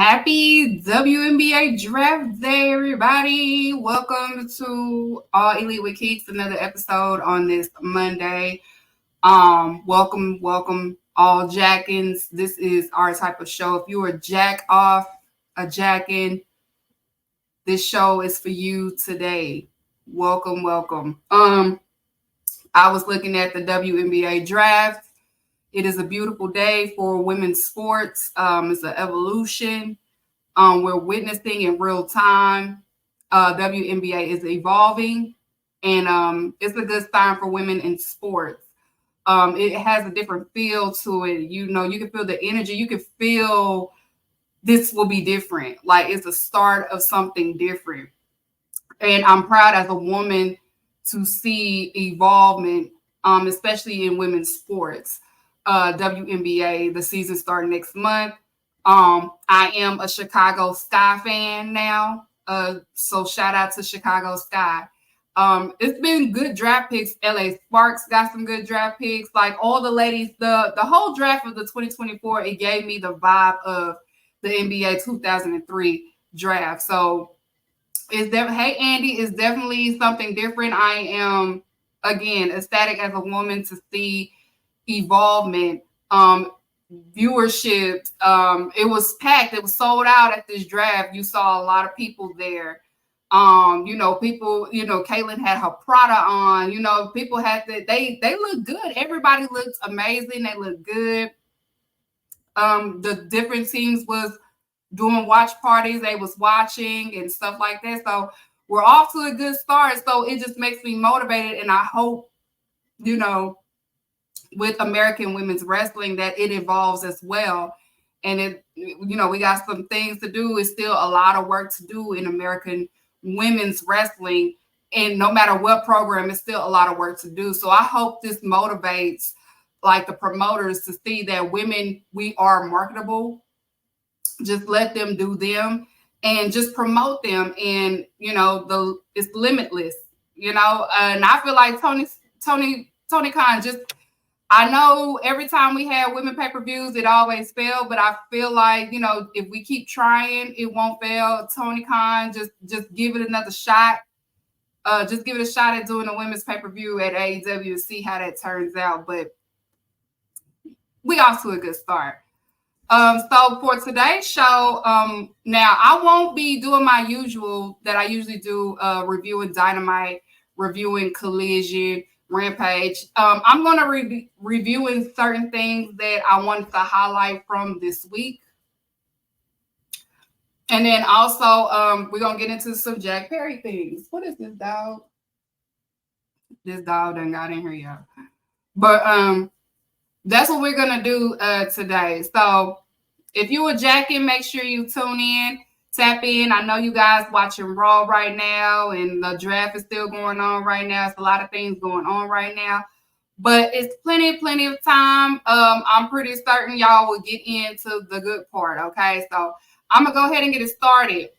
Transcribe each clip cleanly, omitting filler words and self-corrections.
Happy WNBA Draft Day, everybody. Welcome to All Elite with Keeks, another episode on this Monday. Welcome all jackins. This is our type of show. If you are jack off, a jackin, this show is for you today. Welcome. I was looking at the WNBA draft. It is a beautiful day for women's sports. It's an evolution. We're witnessing in real time. WNBA is evolving, and it's a good sign for women in sports. It has a different feel to it. You can feel the energy. You can feel this will be different. Like it's the start of something different. And I'm proud as a woman to see evolvement, especially in women's sports. WNBA, the season starting next month. I am a Chicago Sky fan now. So shout out to Chicago Sky. It's been good draft picks. LA Sparks got some good draft picks. Like all the ladies, the whole draft of the 2024, it gave me the vibe of the NBA 2003 draft. So hey Andy, it's definitely something different. I am again ecstatic as a woman to see evolvement, viewership. It was packed. It was sold out at this draft. You saw a lot of people there. Caitlin had her Prada on. People had they look good. Everybody looked amazing. They looked good. The different teams was doing watch parties. They was watching and stuff like that. So we're off to a good start. So it just makes me motivated, and I hope, with American women's wrestling that it evolves as well. And we got some things to do. It's still a lot of work to do in American women's wrestling. And no matter what program, it's still a lot of work to do. So I hope this motivates like the promoters to see that women, we are marketable. Just let them do them and just promote them. And, it's limitless, and I feel like Tony Khan I know every time we have women pay-per-views, it always fails, but I feel like, if we keep trying, it won't fail. Tony Khan, just give it another shot. Just give it a shot at doing a women's pay-per-view at AEW and see how that turns out. But we off to a good start. So for today's show, now I won't be doing my usual that I usually do, reviewing Dynamite, reviewing Collision, Rampage. I'm going to be reviewing certain things that I wanted to highlight from this week. And then also, we're going to get into some Jack Perry things. What is this dog? This dog done got in here, y'all. But that's what we're going to do today. So if you were jacking, make sure you tune in. Tap in. I know you guys watching Raw right now, and the draft is still going on right now. It's a lot of things going on right now, but it's plenty of time. I'm pretty certain y'all will get into the good part. Okay, so I'm gonna go ahead and get it started.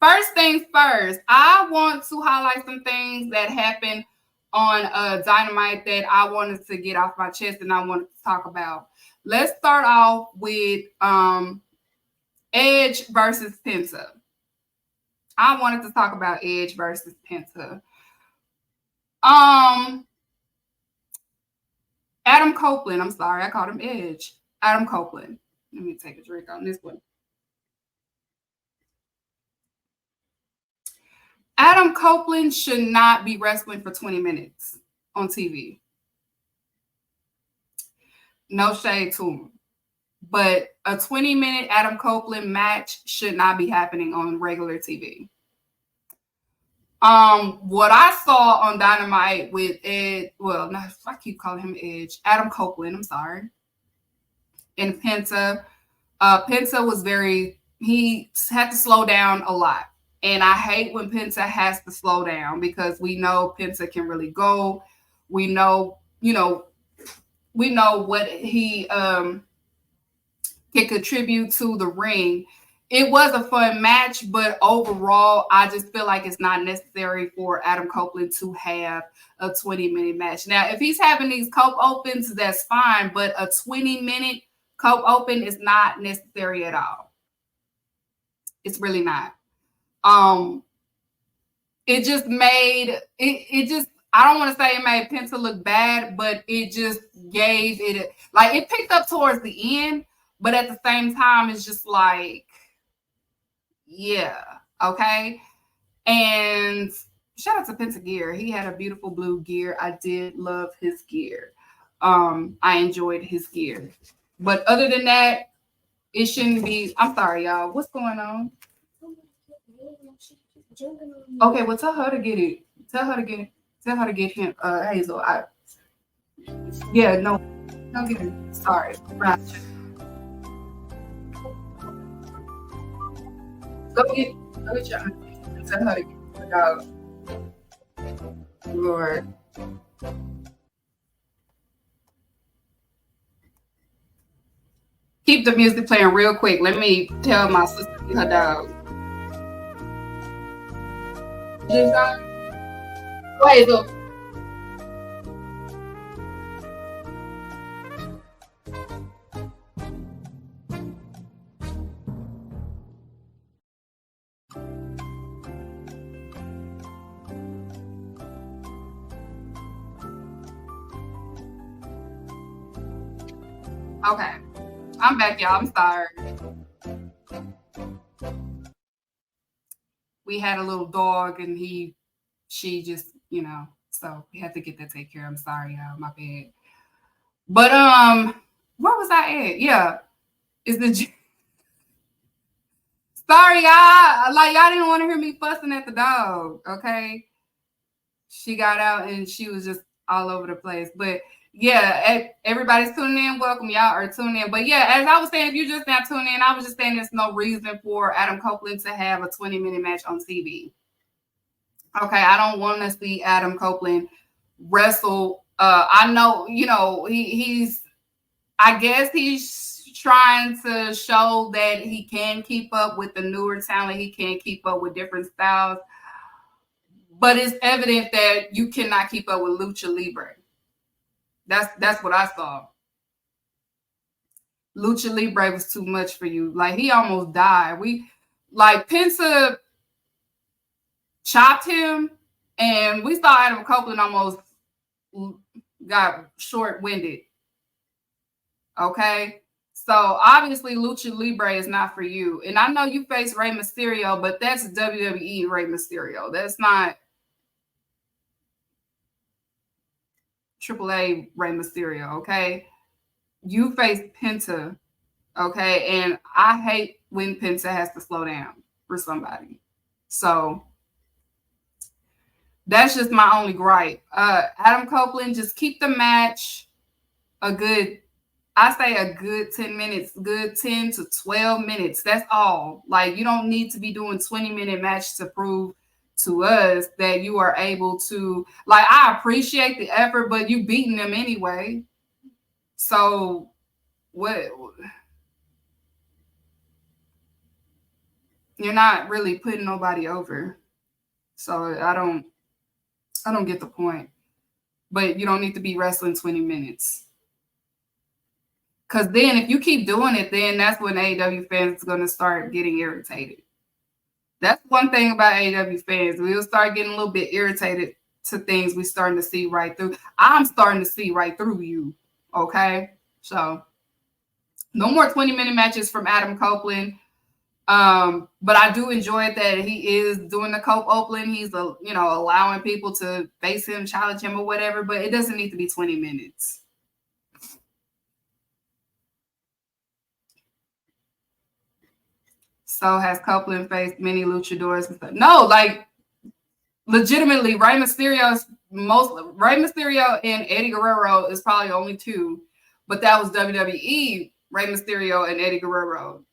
First things first, I want to highlight some things that happened on Dynamite that I wanted to get off my chest and I wanted to talk about. Let's start off with Edge versus Penta. I wanted to talk about Edge versus Penta. Adam Copeland. I'm sorry, I called him Edge. Adam Copeland. Let me take a drink on this one. Adam Copeland should not be wrestling for 20 minutes on TV. No shade to him. But a 20-minute Adam Copeland match should not be happening on regular TV. What I saw on Dynamite with Ed, I keep calling him Edge, Adam Copeland, I'm sorry, and Penta. Penta was he had to slow down a lot. And I hate when Penta has to slow down because we know Penta can really go. We know what he can contribute to the ring. It was a fun match, but overall, I just feel like it's not necessary for Adam Copeland to have a 20-minute match. Now, if he's having these Cope Opens, that's fine, but a 20-minute Cope Open is not necessary at all. It's really not. It just made it just, I don't want to say it made Penta look bad, but it just gave it, like, it picked up towards the end, but at the same time, it's just like, yeah, okay. And shout out to Penta Gear. He had a beautiful blue gear. I did love his gear. I enjoyed his gear. But other than that, it shouldn't be. I'm sorry, y'all. What's going on? Okay, well, tell her to get it. Tell her to get it. Tell her to get him, Hazel. Yeah, no, don't get it. Sorry. Right. Go get your auntie. Tell her to get the dog. Lord. Keep the music playing real quick. Let me tell my sister to get her dog. Wait, look. Okay. I'm back, y'all. I'm sorry. We had a little dog and she just, so we had to get that taken care of. I'm sorry, y'all. My bad. But where was I at? Yeah. Is the sorry, y'all. Like, y'all didn't want to hear me fussing at the dog, okay? She got out and she was just all over the place. But yeah, everybody's tuning in. Welcome, y'all are tuning in. But yeah, as I was saying, if you just now tuning in, I was just saying there's no reason for Adam Copeland to have a 20-minute match on TV. Okay, I don't want to see Adam Copeland wrestle. I know, he's, I guess he's trying to show that he can keep up with the newer talent. He can keep up with different styles. But it's evident that you cannot keep up with Lucha Libre. That's what I saw. Lucha Libre was too much for you. Like, he almost died. Penta chopped him, and we saw Adam Copeland almost got short-winded. Okay? So, obviously, Lucha Libre is not for you. And I know you face Rey Mysterio, but that's WWE Rey Mysterio. That's not AAA Rey Mysterio, okay? You face Penta, okay? And I hate when Penta has to slow down for somebody. So that's just my only gripe. Adam Copeland, just keep the match a good 10 minutes, good 10 to 12 minutes. That's all. Like, you don't need to be doing 20-minute match to prove to us that you are able to, like, I appreciate the effort, but you beating them anyway. So what? You're not really putting nobody over. So I don't get the point. But you don't need to be wrestling 20 minutes. Because then if you keep doing it, then that's when AEW fans are going to start getting irritated. That's one thing about AEW fans. We'll start getting a little bit irritated to things we're starting to see right through. I'm starting to see right through you, okay? So no more 20-minute matches from Adam Copeland. But I do enjoy that he is doing the Cope Oakland. He's allowing people to face him, challenge him, or whatever. But it doesn't need to be 20 minutes. So has Copeland faced many luchadors and stuff? No, like, legitimately, Rey Mysterio and Eddie Guerrero is probably only two, but that was WWE Rey Mysterio and Eddie Guerrero.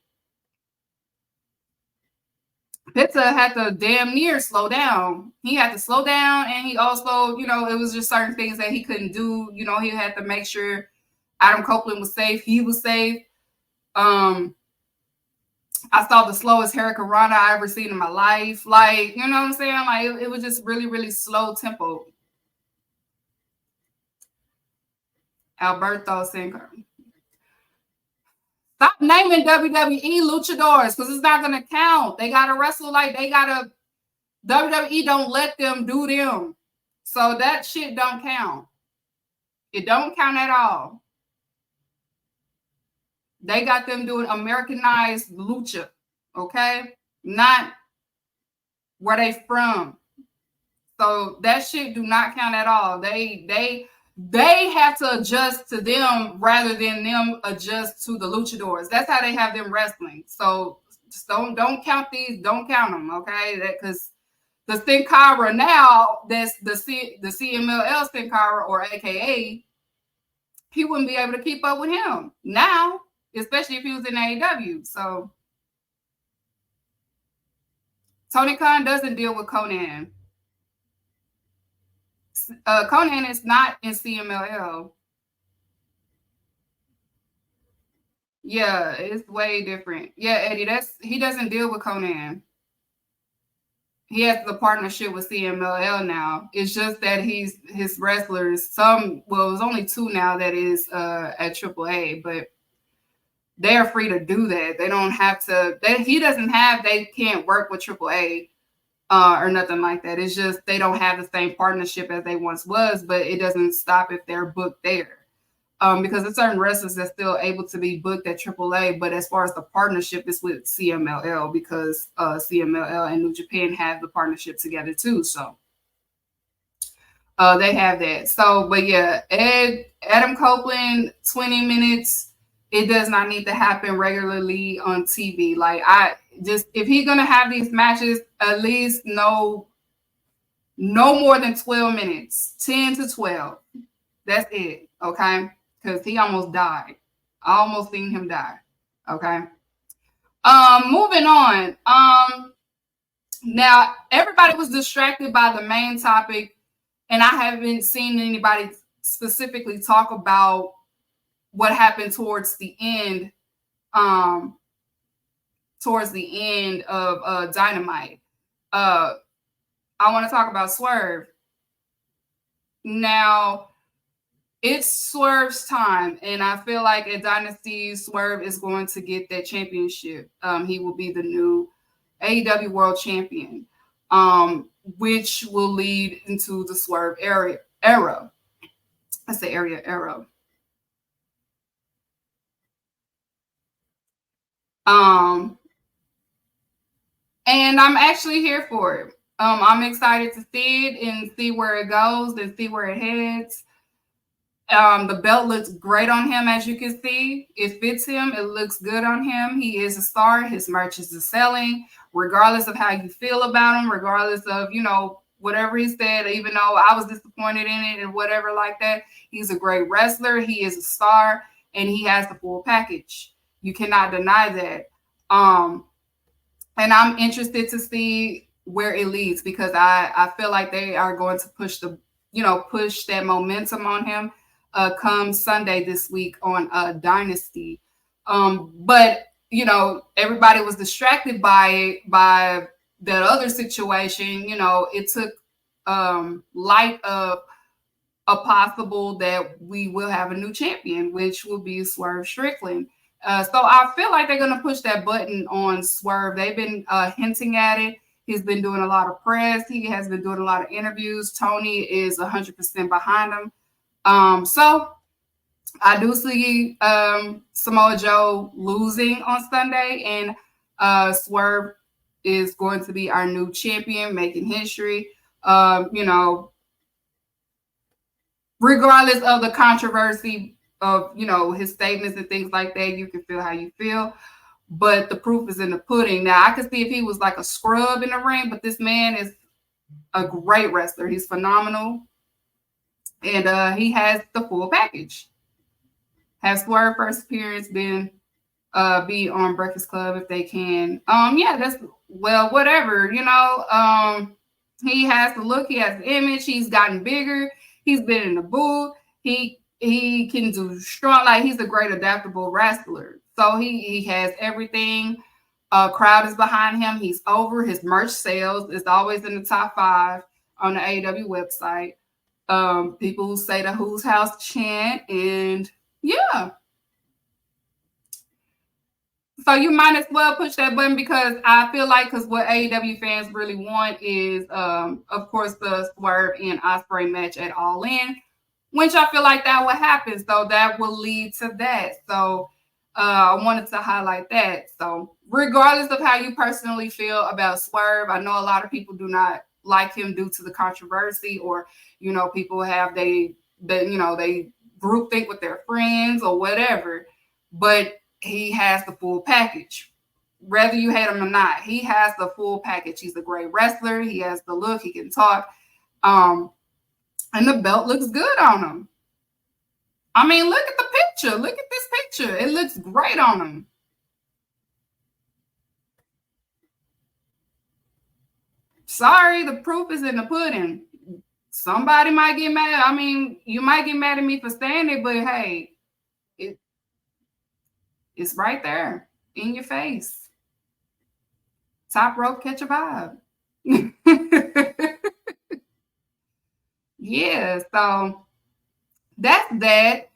Penta had to damn near slow down. He had to slow down, and he also, it was just certain things that he couldn't do. He had to make sure Adam Copeland was safe. He was safe. I saw the slowest hurricanrana I ever seen in my life. Like, you know what I'm saying? Like, it was just really, really slow tempo. Alberto saying, Stop naming WWE luchadors because it's not going to count. They got to wrestle like they got to. WWE don't let them do them. So that shit don't count. It don't count at all. They got them doing Americanized lucha, okay? Not where they from. So that shit do not count at all. They have to adjust to them rather than them adjust to the luchadors. That's how they have them wrestling. So just don't count these. Don't count them, okay? Because the Sin Cara now, that's the CMLL Sin Cara, or AKA, he wouldn't be able to keep up with him now, especially if he was in AEW. So Tony Khan doesn't deal with Conan. Conan is not in CMLL. Yeah, it's way different. Yeah, Eddie, he doesn't deal with Conan. He has the partnership with CMLL now. It's just that his wrestlers, it was only 2 now that is at AAA, but they're free to do that. They don't have to. They can't work with AAA or nothing like that. It's just they don't have the same partnership as they once was, but it doesn't stop if they're booked there. Because there's certain wrestlers that's still able to be booked at AAA, but as far as the partnership is with CMLL, because CMLL and New Japan have the partnership together too. So they have that. So, but yeah, Adam Copeland, 20 minutes. It does not need to happen regularly on TV. Like if he's gonna have these matches, at least no more than 12 minutes, 10 to 12. That's it. Okay. Because he almost died. I almost seen him die. Okay. Moving on. Now everybody was distracted by the main topic, and I haven't seen anybody specifically talk about what happened towards the end. Towards the end of Dynamite. I want to talk about Swerve. Now, it's Swerve's time, and I feel like at Dynasty, Swerve is going to get that championship. He will be the new AEW World Champion, which will lead into the Swerve era. I say era. And I'm actually here for it. I'm excited to see it and see where it goes and see where it heads. The belt looks great on him, as you can see. It fits him. It looks good on him. He is a star. His merch is selling, regardless of how you feel about him, regardless of, whatever he said, even though I was disappointed in it and whatever like that. He's a great wrestler. He is a star, and he has the full package. You cannot deny that. And I'm interested to see where it leads, because I feel like they are going to push that momentum on him come Sunday this week on Dynasty. But everybody was distracted by that other situation. It took light of a possible that we will have a new champion, which will be Swerve Strickland. So I feel like they're going to push that button on Swerve. They've been hinting at it. He's been doing a lot of press. He has been doing a lot of interviews. Tony is 100% behind him. So I do see Samoa Joe losing on Sunday, and Swerve is going to be our new champion, making history. Regardless of the controversy of his statements and things like that, you can feel how you feel, but the proof is in the pudding. Now I could see if he was like a scrub in the ring, but this man is a great wrestler. He's phenomenal, and he has the full package. Has Swerve first appearance been be on Breakfast Club if they can? That's whatever. He has the look, he has the image, he's gotten bigger, he's been in the booth, he can do strong, like he's a great adaptable wrestler. So he has everything. Crowd is behind him. He's over. His merch sales is always in the top 5 on the AEW website. People who say the Who's House chant, and yeah. So you might as well push that button, because I feel like, because what AEW fans really want is, of course, the Swerve and Ospreay match at All In, which I feel like that will happen. So that will lead to that. So I wanted to highlight that. So regardless of how you personally feel about Swerve, I know a lot of people do not like him due to the controversy, or, people have they group think with their friends or whatever, but he has the full package. Whether you hate him or not, he has the full package. He's a great wrestler. He has the look. He can talk. And the belt looks good on him. I mean, look at the picture. Look at this picture. It looks great on him. Sorry, the proof is in the pudding. Somebody might get mad. I mean, you might get mad at me for saying it, but hey, it's right there in your face. Top rope, catch a vibe. Yeah, so that's that.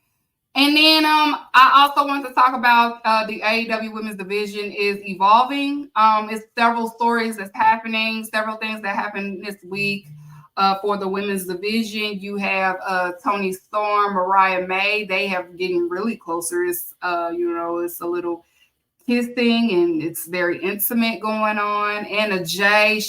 And then I also want to talk about the AEW women's division is evolving. It's several stories that's happening, several things that happened this week for the women's division. You have Toni Storm, Mariah May. They have getting really closer. It's it's a little kissing and it's very intimate going on. Anna Jay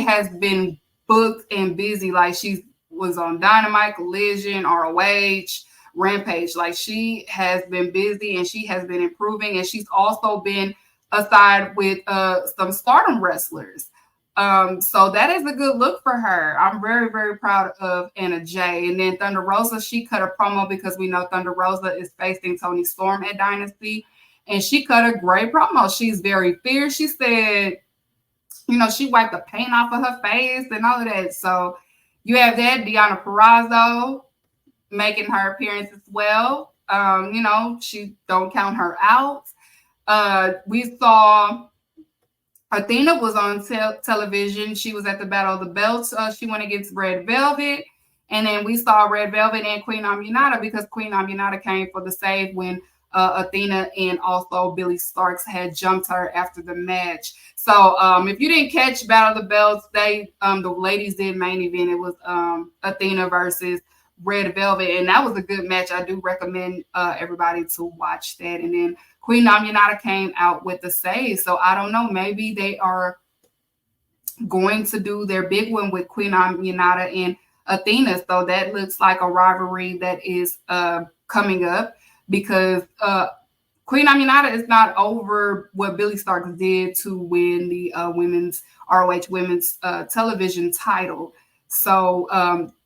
has been booked and busy. Like, she was on Dynamite, Collision, ROH, Rampage. Like, she has been busy and she has been improving, and she's also been aside with some Stardom wrestlers. So that is a good look for her. I'm very, very proud of Anna Jay. And then Thunder Rosa, she cut a promo, because we know Thunder Rosa is facing Toni Storm at Dynasty. And she cut a great promo. She's very fierce. She said, she wiped the paint off of her face and all of that. So you have that. Deonna Purrazzo making her appearance as well. She don't count her out. We saw Athena was on television. She was at the Battle of the Belts. She went against Red Velvet. And then we saw Red Velvet and Queen Aminata, because Queen Aminata came for the save when Athena and also Billy Starks had jumped her after the match. So if you didn't catch Battle of the Belts, the ladies did main event. It was Athena versus Red Velvet, and that was a good match. I do recommend everybody to watch that. And then Queen Aminata came out with the save. So I don't know, maybe they are going to do their big one with Queen Aminata and Athena. So that looks like a rivalry that is coming up, because Queen Aminata is not over what Billy Starks did to win the women's ROH women's television title. So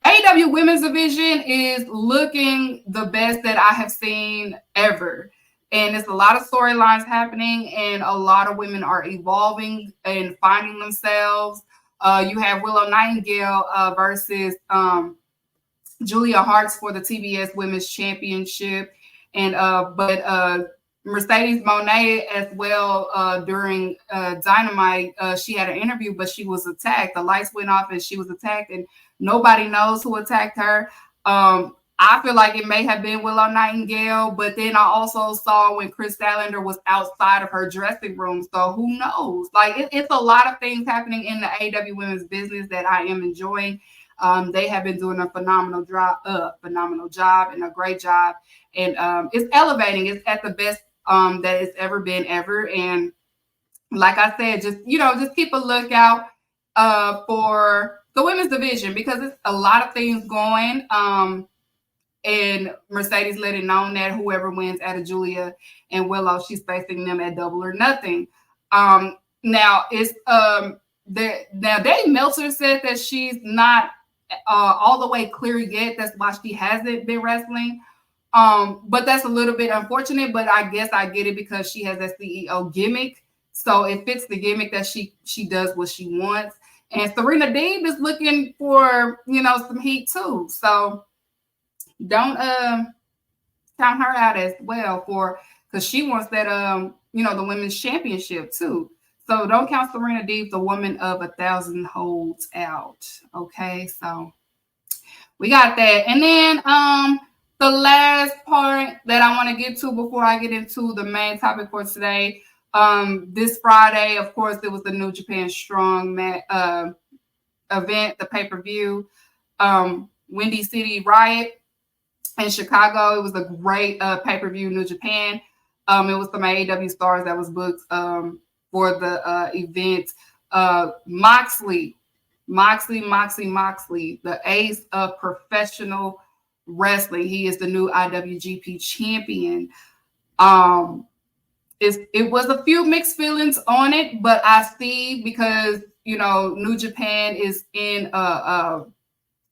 AEW women's division is looking the best that I have seen ever. And it's a lot of storylines happening, and a lot of women are evolving and finding themselves. You have Willow Nightingale versus Julia Hartz for the TBS Women's Championship. And but Mercedes Moné as well during Dynamite. She had an interview, but she was attacked. The lights went off and she was attacked, and nobody knows who attacked her. I feel like it may have been Willow Nightingale, but then I also saw when Chris Statlander was outside of her dressing room. So who knows? Like, it's a lot of things happening in the AEW women's business that I am enjoying. They have been doing a phenomenal job and a great job. And it's elevating. It's at the best that it's ever been ever. And like I said, just keep a lookout for the women's division, because it's a lot of things going. And Mercedes let it known that whoever wins out of Julia and Willow, she's facing them at Double or Nothing. Now it's Dave Meltzer said that she's not all the way clear yet. That's why she hasn't been wrestling. But that's a little bit unfortunate, but I guess I get it, because she has that CEO gimmick. So it fits the gimmick that she does what she wants. And Serena Deeb is looking for, some heat too. So don't count her out as well, because she wants that the women's championship too. So don't count Serena Deeb, the woman of 1,000 holds out. Okay, so we got that. And then the last part that I want to get to before I get into the main topic for today. This Friday, of course, there was the New Japan Strong event, the pay-per-view, Windy City Riot in Chicago. It was a great pay-per-view, New Japan. It was some AEW stars that was booked for the event. Moxley, the ace of professional wrestling. He is the new IWGP champion. It was a few mixed feelings on it, but I see, because New Japan is in I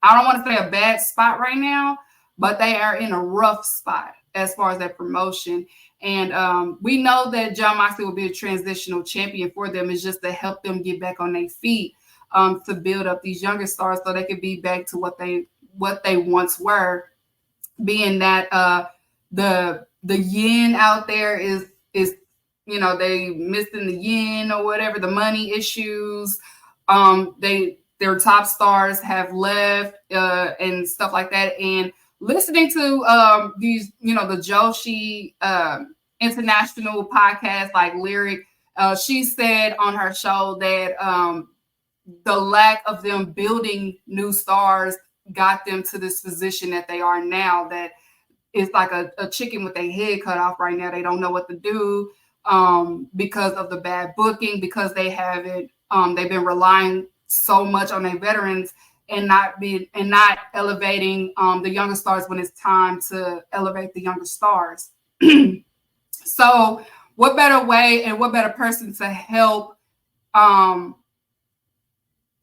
don't want to say a bad spot right now, but they are in a rough spot as far as that promotion. And we know that Jon Moxley will be a transitional champion for them. It's just to help them get back on their feet, to build up these younger stars so they could be back to what they once were. Being that the yen out there is they missing the yen or whatever, the money issues. Their top stars have left and stuff like that. And listening to these, the Joshi international podcast like Lyric, she said on her show that the lack of them building new stars got them to this position that they are now, that it's like a chicken with their head cut off right now. They don't know what to do because of the bad booking, because they haven't they've been relying so much on their veterans and not elevating the younger stars when it's time to elevate the younger stars. So what better way and what better person to help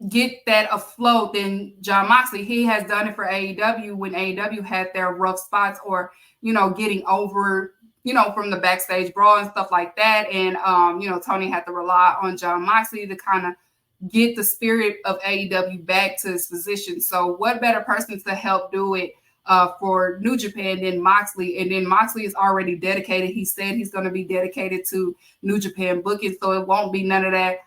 get that afloat than Jon Moxley? He has done it for AEW when AEW had their rough spots, or getting over from the backstage brawl and stuff like that. And Tony had to rely on Jon Moxley to kind of get the spirit of AEW back to its position. So what better person to help do it for New Japan than Moxley? And then Moxley is already dedicated. He said he's going to be dedicated to New Japan booking, so it won't be none of that.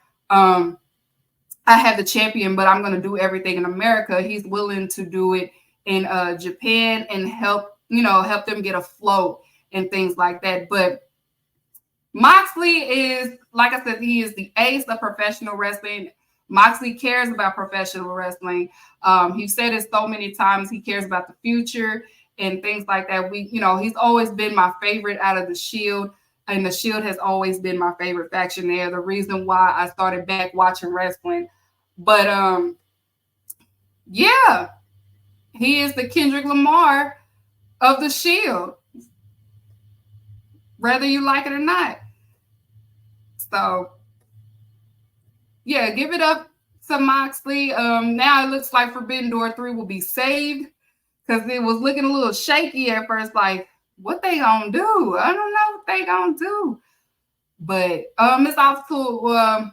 I have the champion, but I'm going to do everything in America. He's willing to do it in Japan and help them get afloat and things like that. But Moxley is, like I said, he is the ace of professional wrestling. Moxley cares about professional wrestling. He said it so many times. He cares about the future and things like that. He's always been my favorite out of the Shield, and the Shield has always been my favorite faction there. The reason why I started back watching wrestling. But yeah, he is the Kendrick Lamar of the Shield, whether you like it or not. So yeah, give it up to Moxley. Now it looks like Forbidden Door 3 will be saved, because it was looking a little shaky at first, like, what they gonna do? I don't know what they gonna do. But it's off to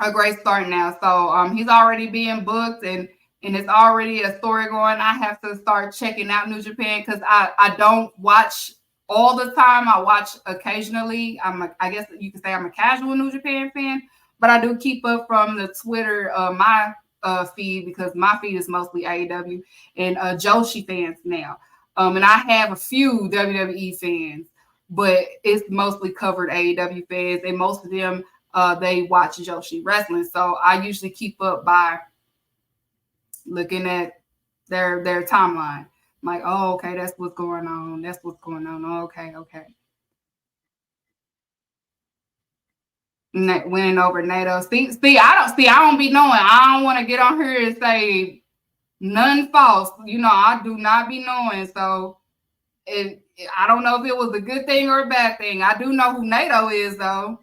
a great start now. So he's already being booked, and it's already a story going. I have to start checking out New Japan, because I don't watch all the time. I watch occasionally. I guess you could say I'm a casual New Japan fan, but I do keep up from the Twitter, my feed, because my feed is mostly AEW and Joshi fans now. And I have a few WWE fans, but it's mostly covered AEW fans, and most of them they watch Joshi wrestling. So I usually keep up by looking at their timeline. I'm like, oh, okay, that's what's going on. That's what's going on. Okay. Winning over NATO. See, I don't be knowing. I don't want to get on here and say none false. I do not be knowing. So I don't know if it was a good thing or a bad thing. I do know who NATO is, though.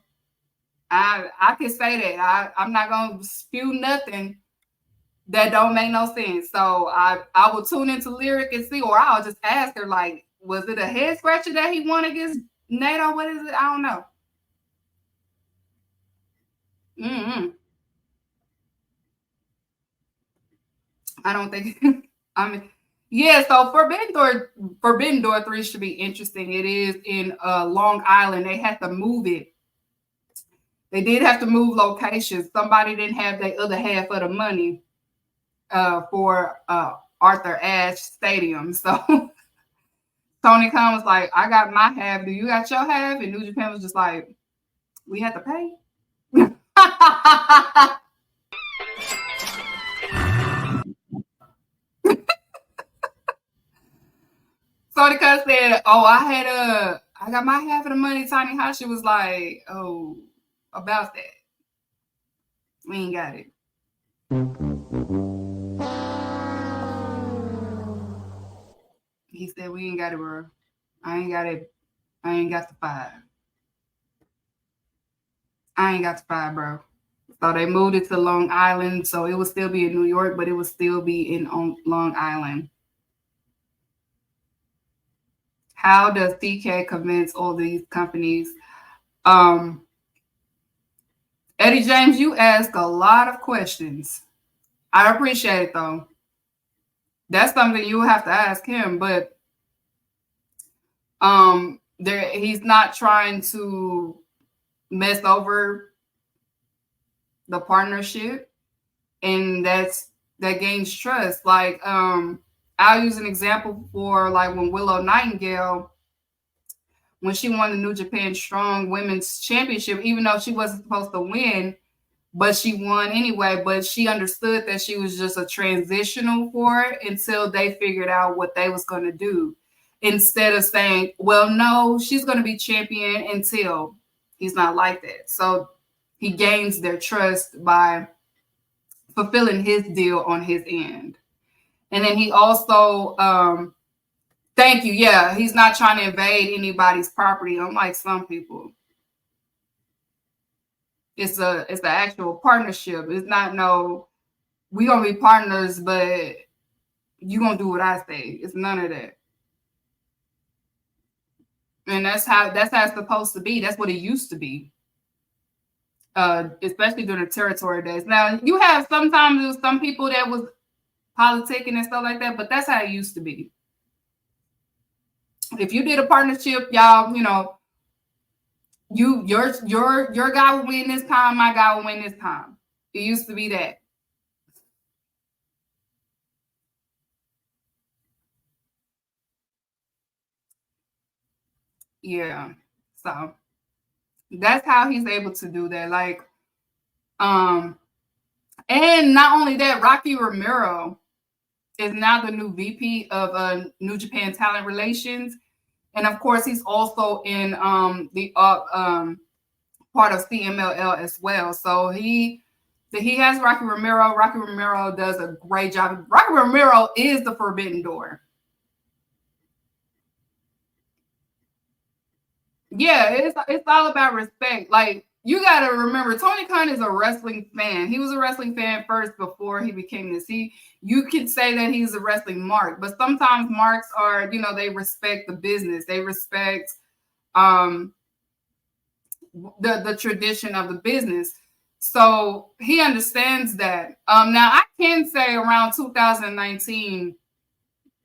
I can say that. I'm not gonna spew nothing that don't make no sense. So I will tune into Lyric and see, or I'll just ask her, like, was it a head scratcher that he won against NATO? What is it? I don't know. I don't think. Yeah. So Forbidden Door 3 should be interesting. It is in Long Island. They had to move it. They did have to move locations. Somebody didn't have the other half of the money for Arthur Ashe Stadium. So Tony Khan was like, I got my half. Do you got your half? And New Japan was just like, we had to pay. Tony Khan said, oh, I got my half of the money. Tiny Hashi was like, oh, about that. We ain't got it. He said, we ain't got it, bro. I ain't got it. I ain't got the 5. I ain't got the 5, bro. So they moved it to Long Island. So it would still be in New York, but it would still be in Long Island. How does TK convince all these companies? Eddie James, you ask a lot of questions. I appreciate it, though. That's something you have to ask him, but he's not trying to mess over the partnership, and that gains trust. Like, I'll use an example for like when Willow Nightingale, when she won the New Japan Strong Women's Championship, even though she wasn't supposed to win, but she won anyway. But she understood that she was just a transitional for it until they figured out what they was going to do. Instead of saying, well, no, she's going to be champion until. He's not like that. So he gains their trust by fulfilling his deal on his end. And then he also, thank you. Yeah, he's not trying to invade anybody's property, unlike some people. It's an actual partnership. It's not we gonna be partners, but you gonna do what I say. It's none of that. And that's how it's supposed to be. That's what it used to be. Especially during the territory days. Now you have sometimes some people that was politicking and stuff like that, but that's how it used to be. If you did a partnership, y'all, your guy will win this time, my guy will win this time. It used to be that. Yeah. So that's how he's able to do that. Like, and not only that, Rocky Romero is now the new VP of New Japan Talent Relations. And of course, he's also in the part of CMLL as well. So he has Rocky Romero. Rocky Romero does a great job. Rocky Romero is the Forbidden Door. Yeah, it's all about respect. Like, you got to remember, Tony Khan is a wrestling fan. He was a wrestling fan first before he became this. You could say that he's a wrestling mark, but sometimes marks are, they respect the business. They respect the tradition of the business. So he understands that. Now, I can say around 2019,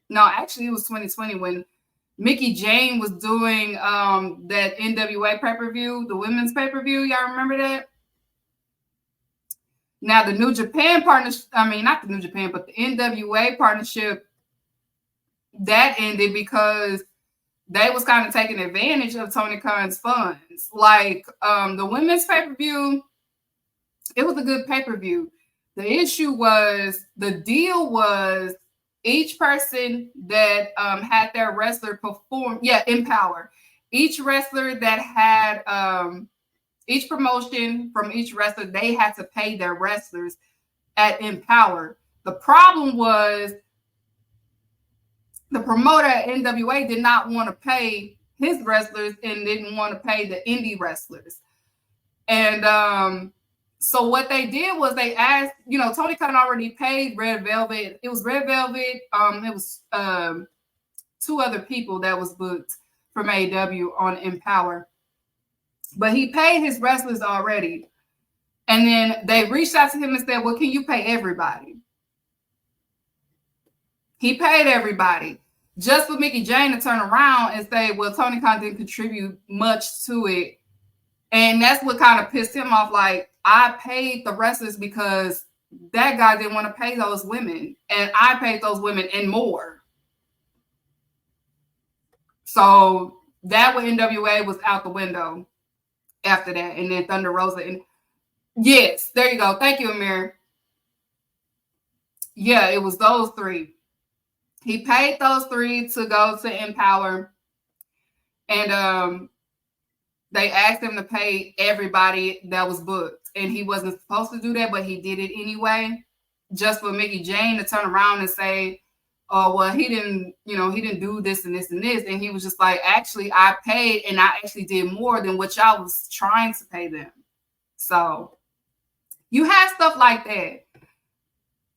no, actually it was 2020 when Mickie Jane was doing that NWA pay-per-view, the women's pay-per-view. Y'all remember that? Now, the New Japan partnership, not the New Japan, but the NWA partnership, that ended because they was kind of taking advantage of Tony Khan's funds. Like, the women's pay-per-view, it was a good pay-per-view. The issue was, the deal was, each person that had their wrestler perform, Empower. Each wrestler that had each promotion from each wrestler, they had to pay their wrestlers at Empower. The problem was the promoter at NWA did not want to pay his wrestlers and didn't want to pay the indie wrestlers. And so what they did was they asked, Tony Khan already paid Red Velvet. It was Red Velvet. It was 2 other people that was booked from AEW on Empower. But he paid his wrestlers already. And then they reached out to him and said, well, can you pay everybody? He paid everybody. Just for Mickie Jane to turn around and say, well, Tony Khan didn't contribute much to it. And that's what kind of pissed him off. Like, I paid the wrestlers because that guy didn't want to pay those women. And I paid those women and more. So that with NWA was out the window after that. And then Thunder Rosa. And yes, there you go. Thank you, Amir. Yeah, it was those three. He paid those three to go to Empower. And they asked him to pay everybody that was booked. And he wasn't supposed to do that, but he did it anyway. Just for Mickey Jane to turn around and say, oh, well, he didn't do this and this and this. And he was just like, actually, I paid and I actually did more than what y'all was trying to pay them. So you have stuff like that.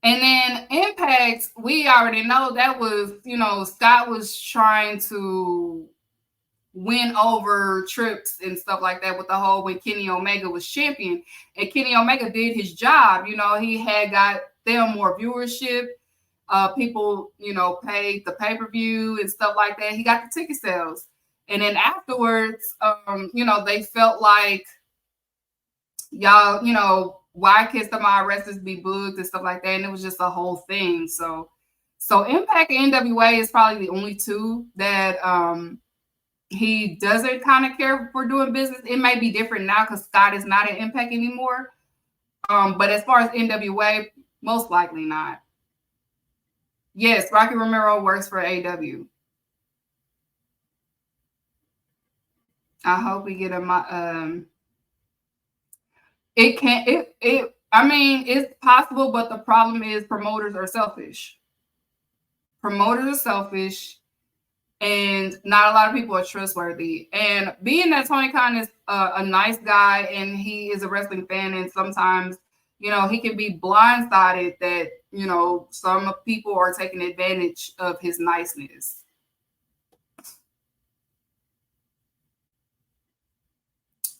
And then Impact, we already know that was, Scott was trying to win over Trips and stuff like that with the whole when Kenny Omega was champion. And Kenny Omega did his job. He had got them more viewership. People, paid the pay-per-view and stuff like that. He got the ticket sales. And then afterwards, they felt like, y'all, why can't some of our wrestlers be booked and stuff like that? And it was just a whole thing. So Impact and NWA is probably the only two that he doesn't kind of care for doing business. It may be different now because Scott is not at Impact anymore. But as far as NWA, most likely not. Yes, Rocky Romero works for AW. I hope we get a it can't it's possible, but the problem is promoters are selfish. Promoters are selfish, and not a lot of people are trustworthy. And being that Tony Khan is a nice guy and he is a wrestling fan, and sometimes, he can be blindsided that, some people are taking advantage of his niceness.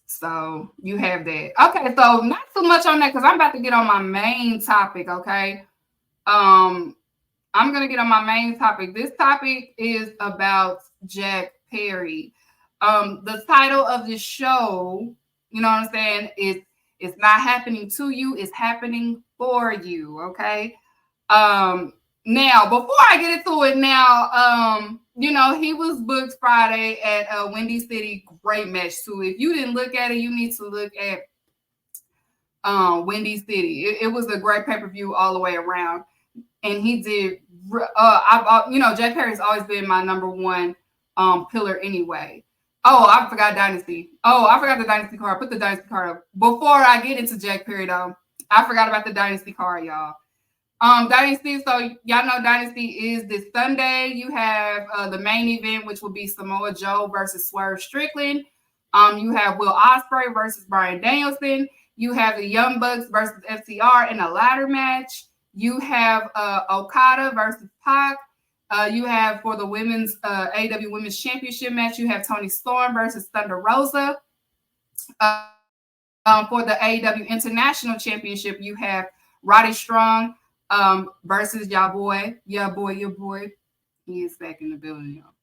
So you have that. Okay, so not too much on that because I'm about to get on my main topic, okay? I'm going to get on my main topic. This topic is about Jack Perry. The title of the show, you know what I'm saying, it's not happening to you, it's happening for you, okay? Now, before I get into it now, he was booked Friday at Windy City. Great match, too. If you didn't look at it, you need to look at Windy City. It was a great pay-per-view all the way around. And he did, Jack Perry's always been my number one pillar anyway. Oh, I forgot Dynasty. Oh, I forgot the Dynasty card. Put the Dynasty card up. Before I get into Jack Perry, though, I forgot about the Dynasty card, y'all. Dynasty, so y'all know Dynasty is this Sunday. You have the main event, which will be Samoa Joe versus Swerve Strickland. You have Will Ospreay versus Bryan Danielson. You have the Young Bucks versus FTR in a ladder match. You have Okada versus Pac. You have for the women's AEW Women's Championship match, you have Toni Storm versus Thunder Rosa. For the AEW International Championship, you have Roddy Strong versus your boy. He is back in the building, y'all.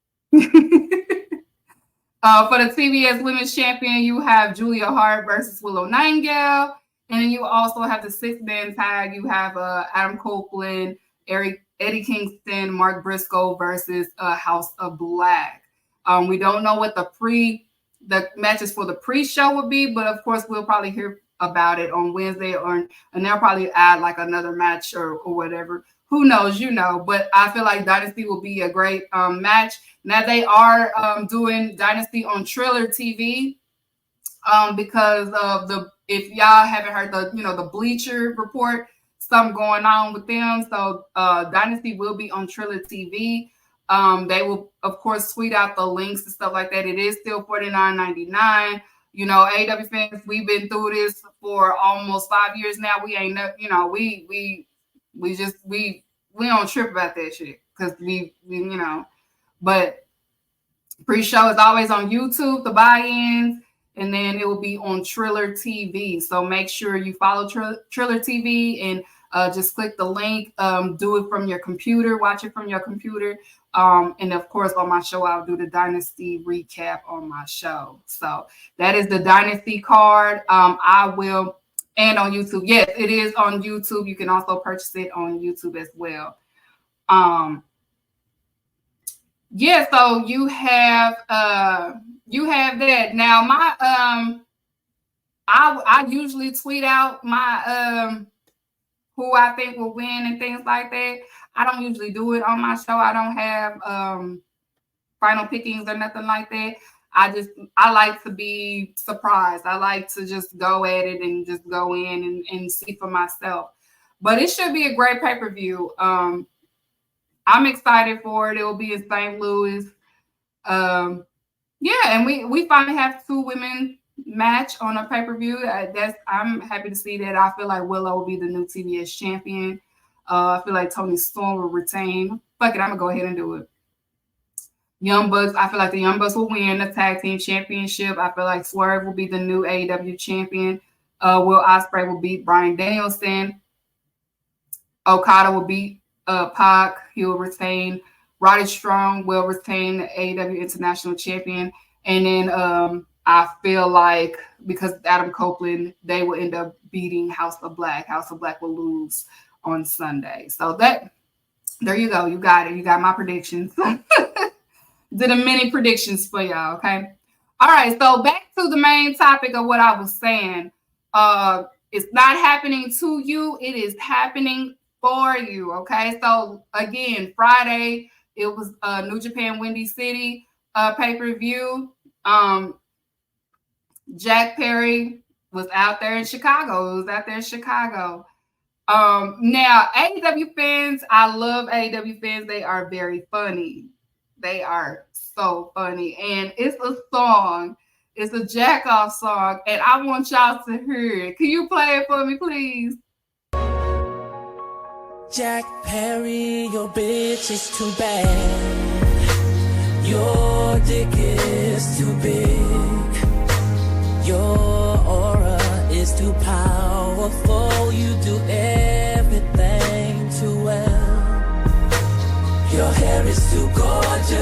For the TBS Women's Champion, you have Julia Hart versus Willow Nightingale. And then you also have the 6-man tag. You have Adam Copeland, Eddie Kingston, Mark Briscoe versus House of Black. We don't know what the matches for the pre-show would be, but of course we'll probably hear about it on Wednesday, and they'll probably add like another match or whatever. Who knows, but I feel like Dynasty will be a great match. Now they are doing Dynasty on Triller TV because of if y'all haven't heard the Bleacher Report, something going on with them. So Dynasty will be on Triller TV. They will, of course, tweet out the links and stuff like that. It is still $49.99. AEW fans, we've been through this for almost 5 years now. We ain't, we don't trip about that shit because we but pre-show is always on YouTube, the buy-ins, and then it will be on Triller TV. So make sure you follow Triller TV and just click the link. Do it from your computer, watch it from your computer. And of course, on my show, I'll do the Dynasty recap on my show. So that is the Dynasty card. I will, and on YouTube. Yes, it is on YouTube. You can also purchase it on YouTube as well. yeah, so you have that. Now my I usually tweet out my who I think will win and things like that. I don't usually do it on my show. I don't have final pickings or nothing like that. I like to be surprised. I like to just go at it and just go in and see for myself. But it should be a great pay-per-view. I'm excited for it. It will be in St. Louis. Yeah, and we finally have two women match on a pay-per-view. I'm happy to see that. I feel like Willow will be the new TBS champion. I feel like Toni Storm will retain. Fuck it, I'm gonna go ahead and do it. Young Bucks, I feel like the Young Bucks will win the tag team championship. I feel like Swerve will be the new AEW champion. Will Ospreay will beat Bryan Danielson. Okada will beat Pac. He will retain. Roddy Strong will retain the AEW International Champion. And then I feel like because Adam Copeland, they will end up beating House of Black. House of Black will lose on Sunday. So there you go. You got it. You got my predictions. Did a mini predictions for y'all, okay? All right, so back to the main topic of what I was saying. It's not happening to you. It is happening for you, okay? So, again, Friday, it was New Japan Windy City pay-per-view. Jack Perry was out there in Chicago. Now, AEW fans, I love AEW fans. They are very funny. They are so funny. And it's a song. It's a jack-off song. And I want y'all to hear it. Can you play it for me, please? Jack Perry, your bitch is too bad. Your dick is too big. Your aura is too powerful. You do everything too well. Your hair is too gorgeous.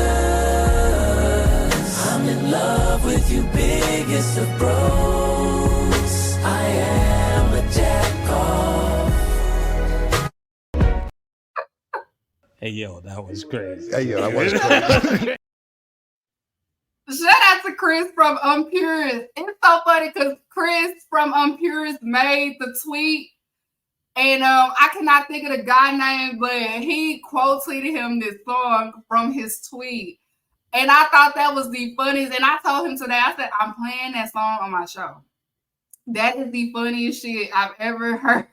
I'm in love with you, biggest of bros. I am a jack-off. Hey, yo, that was crazy. Hey, yo, that was crazy. Shout out to Chris from Unpurist. It's so funny because Chris from Unpurist made the tweet. And I cannot think of the guy name, but he quote tweeted him this song from his tweet. And I thought that was the funniest. And I told him today, I said, I'm playing that song on my show. That is the funniest shit I've ever heard.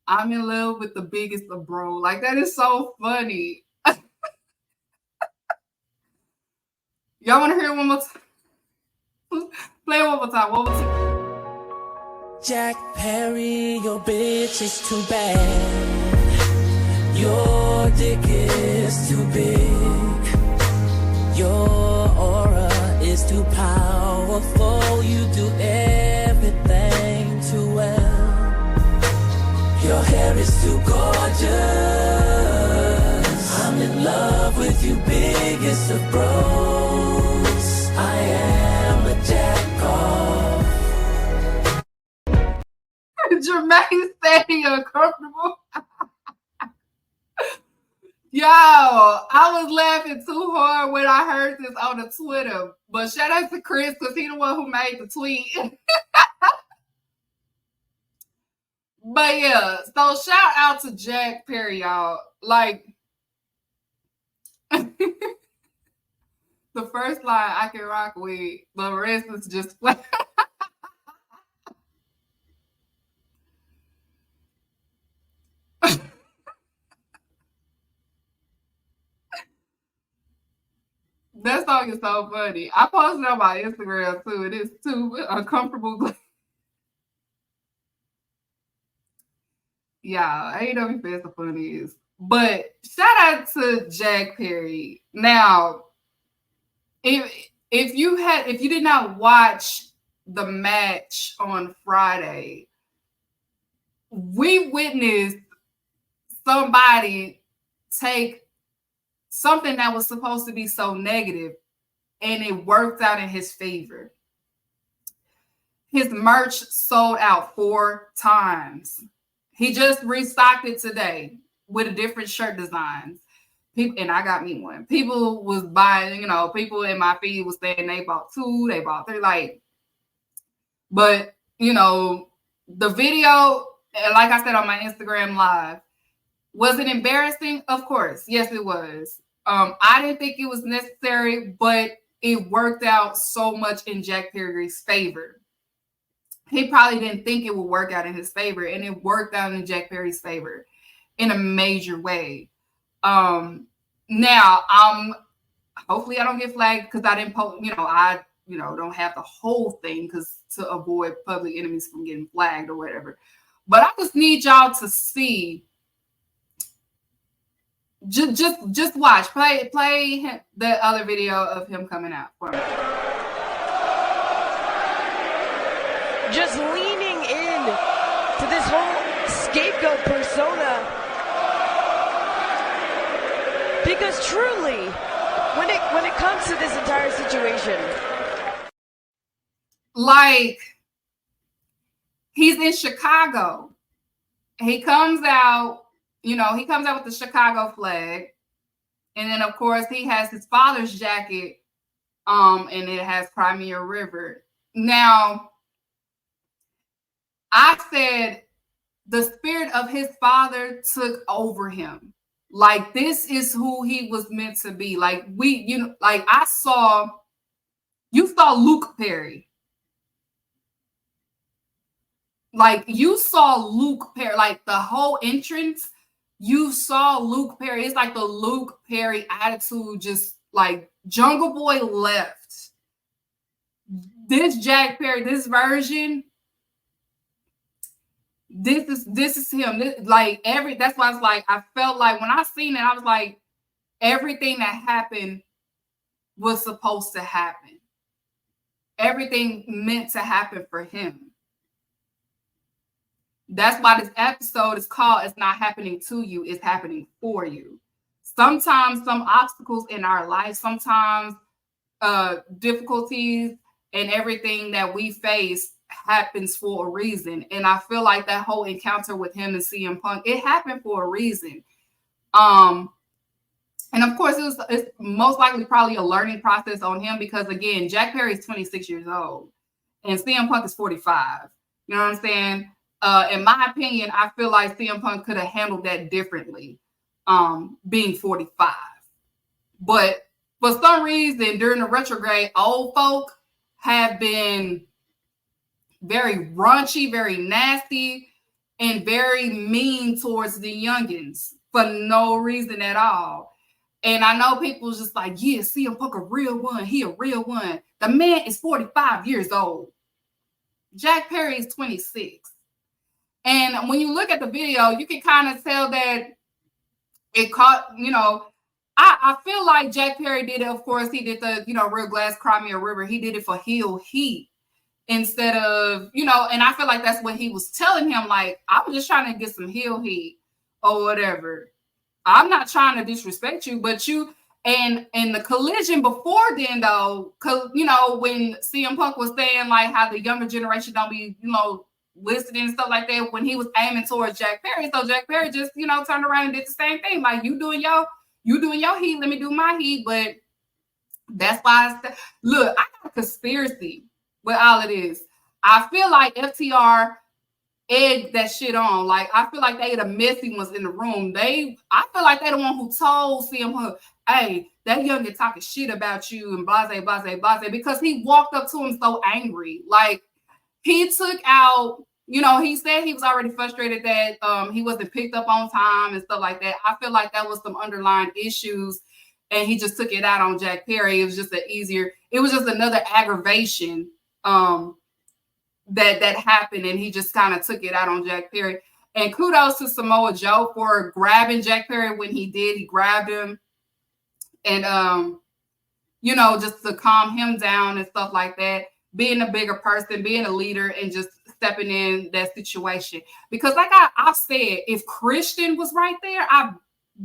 I'm in love with the biggest of bro. Like, that is so funny. Y'all want to hear it one more time? Play it one more time. Jack Perry, your bitch is too bad. Your dick is too big. Your aura is too powerful. You do everything too well. Your hair is too gorgeous. I'm in love with you, biggest of bros. I am a jack-off. Jermaine standing uncomfortable. Yo, I was laughing too hard when I heard this on the Twitter. But shout out to Chris because he's the one who made the tweet. But yeah, so shout out to Jack Perry, y'all. Like, the first line I can rock with, the rest is just flat. That song is so funny. I posted it on my Instagram too. It is too uncomfortable. Yeah, AEW fans the funniest. But shout out to Jack Perry. Now, if you did not watch the match on Friday, we witnessed somebody take something that was supposed to be so negative and it worked out in his favor. His merch sold out 4 times. He just restocked it today with a different shirt designs. people, and I got me one. People was buying, people in my feed was saying they bought 2, they bought 3, like, but the video, like I said on my Instagram live, was it embarrassing? Of course. Yes, it was. I didn't think it was necessary, but it worked out so much in Jack Perry's favor. He probably didn't think it would work out in his favor, and it worked out in Jack Perry's favor in a major way. Now, hopefully I don't get flagged because I didn't post, I don't have the whole thing because to avoid public enemies from getting flagged or whatever. But I just need y'all to see. Just watch. Play the other video of him coming out for me. Just leaning in to this whole scapegoat persona. Because truly, when it comes to this entire situation, like, he's in Chicago. He comes out, he comes out with the Chicago flag. And then, of course, he has his father's jacket, and it has Crimea River. Now, I said the spirit of his father took over him. Like, this is who he was meant to be. Like, you saw Luke Perry. Like, you saw Luke Perry, like the whole entrance, you saw Luke Perry. It's like the Luke Perry attitude, just like Jungle Boy left. This Jack Perry, this version, this is him. That's why I was like, I felt like when I seen it, I was like, everything that happened was supposed to happen. Everything meant to happen for him. That's why this episode is called It's Not Happening to You, It's Happening for You. Sometimes some obstacles in our life, sometimes difficulties and everything that we face happens for a reason. And I feel like that whole encounter with him and CM Punk, it happened for a reason. And of course, it's most likely probably a learning process on him because, again, Jack Perry is 26 years old and CM Punk is 45. You know what I'm saying? In my opinion, I feel like CM Punk could have handled that differently, being 45. But for some reason, during the retrograde, old folk have been very raunchy, very nasty, and very mean towards the youngins for no reason at all. And I know people just like, yeah, CM Punk a real one. He a real one. The man is 45 years old. Jack Perry is 26. And when you look at the video, you can kind of tell that it caught, I feel like Jack Perry did it. Of course, he did the, Real Glass Crimea River. He did it for heel heat instead of, and I feel like that's what he was telling him. Like, I was just trying to get some heel heat or whatever. I'm not trying to disrespect you, but and the collision before then, though, when CM Punk was saying like how the younger generation don't be, listening and stuff like that, when he was aiming towards Jack Perry. So Jack Perry just, turned around and did the same thing. Like, you doing your heat, let me do my heat. But that's why look, I got a conspiracy with all of this. I feel like FTR egged that shit on. Like, I feel like they the messy ones in the room. I feel like they the one who told CM Punk, hey, that youngin talking shit about you and blase, blase, blase, because he walked up to him so angry. Like, he took out, he said he was already frustrated that he wasn't picked up on time and stuff like that. I feel like that was some underlying issues, and he just took it out on Jack Perry. It was just it was just another aggravation that happened, and he just kind of took it out on Jack Perry. And kudos to Samoa Joe for grabbing Jack Perry when he did. He grabbed him and, just to calm him down and stuff like that. Being a bigger person, being a leader, and just stepping in that situation. Because like I said, if Christian was right there, I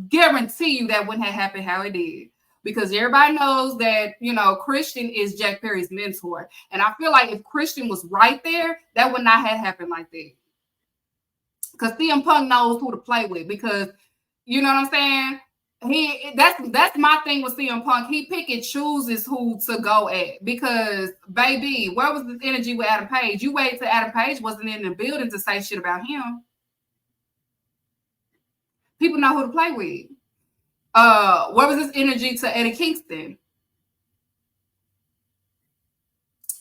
guarantee you that wouldn't have happened how it did. Because everybody knows that, Christian is Jack Perry's mentor. And I feel like if Christian was right there, that would not have happened like that. Because CM Punk knows who to play with. Because, you know what I'm saying? That's my thing with CM Punk. He pick and chooses who to go at because, baby, where was this energy with Adam Page? You wait till Adam Page wasn't in the building to say shit about him. People know who to play with. Where was this energy to Eddie Kingston?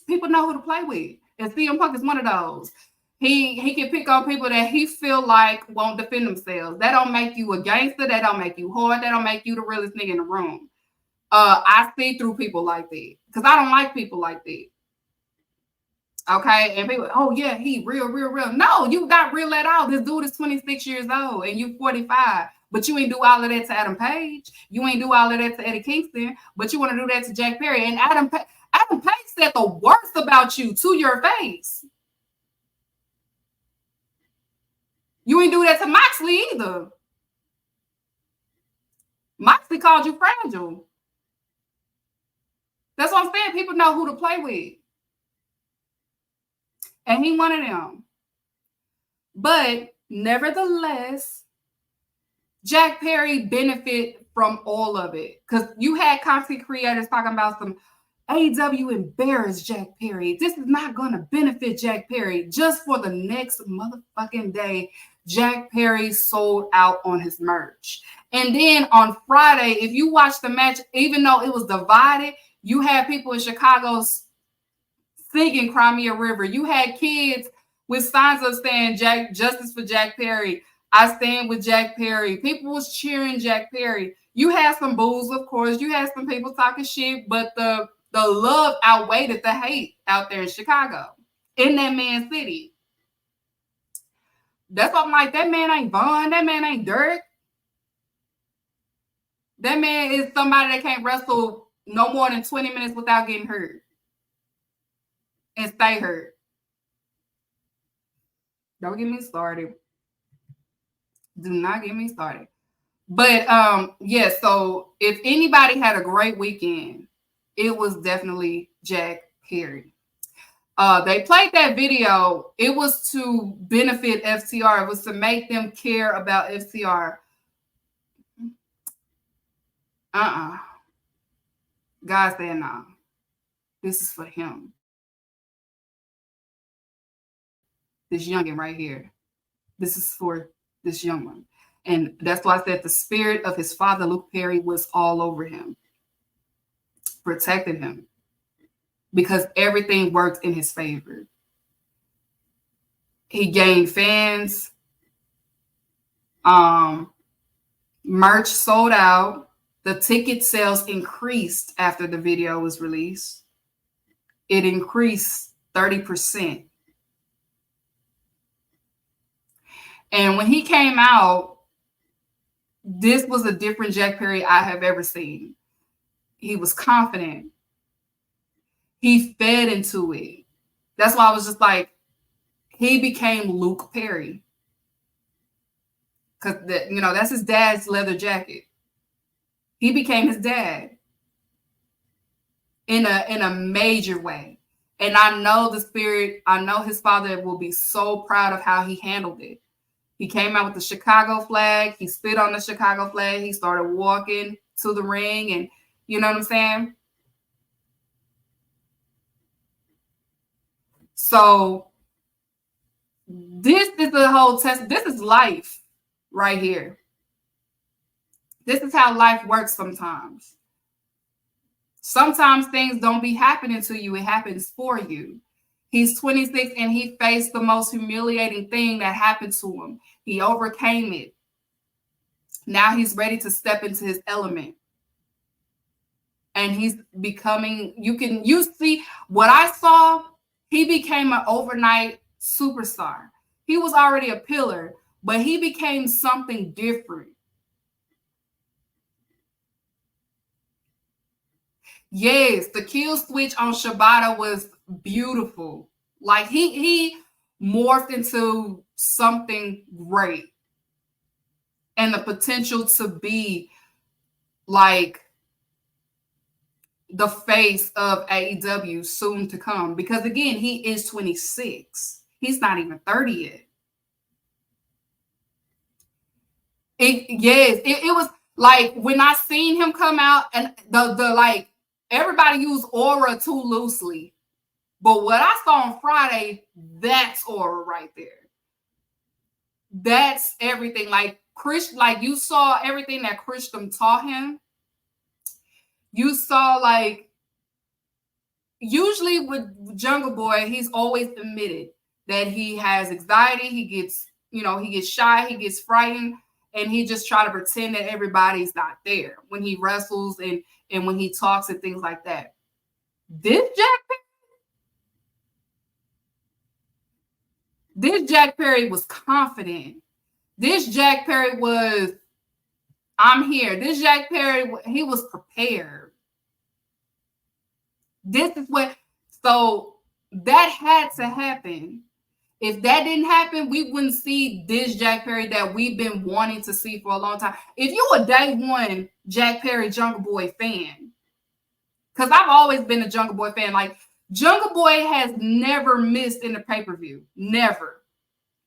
People know who to play with. And CM Punk is one of those. He can pick on people that he feel like won't defend themselves. That don't make you a gangster. That don't make you hard. That don't make you the realest nigga in the room. I see through people like that because I don't like people like that. Okay, and people, oh yeah, he real. No, you not real at all. This dude is 26 years old and you 45, but you ain't do all of that to Adam Page. You ain't do all of that to Eddie Kingston, but you want to do that to Jack Perry. And Adam Page said the worst about you to your face. You ain't do that to Moxley either. Moxley called you fragile. That's what I'm saying. People know who to play with. And he one of them. But nevertheless, Jack Perry benefit from all of it. Because you had content creators talking about some AEW embarrassed Jack Perry. This is not going to benefit Jack Perry. Just for the next motherfucking day, Jack Perry sold out on his merch. And then on Friday, if you watch the match, even though it was divided, you had people in Chicago singing Cry Me a River. You had kids with signs of saying justice for Jack Perry. I stand with Jack Perry. People was cheering Jack Perry. You had some boos, of course. You had some people talking shit, but the love outweighed the hate out there in Chicago, in that man's city. That's what I'm like. That man ain't Vaughn. That man ain't Dirk. That man is somebody that can't wrestle no more than 20 minutes without getting hurt and stay hurt. Don't get me started. Do not get me started. But yeah, so if anybody had a great weekend, it was definitely Jack Perry. They played that video. It was to benefit FTR. It was to make them care about FTR. God said, nah. This is for him. This youngin' right here. This is for this young one. And that's why I said the spirit of his father, Luke Perry, was all over him, protecting him, because everything worked in his favor. He gained fans. Merch sold out. The ticket sales increased after the video was released. It increased 30%. And when he came out, this was a different Jack Perry I have ever seen. He was confident. He fed into it. That's why I was just like, he became Luke Perry. Because, that's his dad's leather jacket. He became his dad in a major way. And I know the spirit, I know his father will be so proud of how he handled it. He came out with the Chicago flag. He spit on the Chicago flag. He started walking to the ring, and you know what I'm saying? So this is the whole test. This is life right here. This is how life works sometimes. Sometimes things don't be happening to you. It happens for you. He's 26 and he faced the most humiliating thing that happened to him. He overcame it. Now he's ready to step into his element. And he's becoming, you see what I saw, he became an overnight superstar. He was already a pillar, but he became something different. Yes, the kill switch on Shibata was beautiful. Like he morphed into something great. And the potential to be like the face of AEW soon to come. Because again, he is 26. He's not even 30 yet. It was Like when I seen him come out, and the like everybody used aura too loosely. But what I saw on Friday, that's aura right there. That's everything. Like Chris, like you saw everything that Christian taught him. You saw like usually with Jungle Boy, he's always admitted that he has anxiety. He gets, he gets shy, he gets frightened, and he just try to pretend that everybody's not there when he wrestles and when he talks and things like that. This Jack Perry was confident. This Jack Perry was, I'm here. This Jack Perry, he was prepared. This is what, so that had to happen. If that didn't happen, we wouldn't see this Jack Perry that we've been wanting to see for a long time. If you a day one Jack Perry Jungle Boy fan, because I've always been a Jungle Boy fan, like Jungle Boy has never missed in the pay-per-view. Never.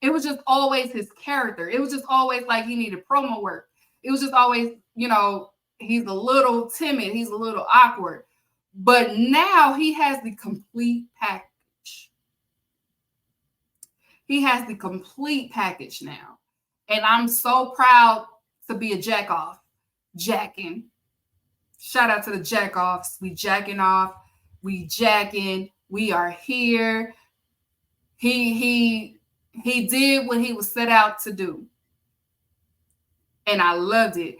It was just always his character. It was just always like he needed promo work. It was just always, he's a little timid. He's a little awkward. But now he has the complete package. He has the complete package now. And I'm so proud to be a jack off. Jacking. Shout out to the jack offs. We jacking off. We jacking. We are here. He did what he was set out to do. And I loved it.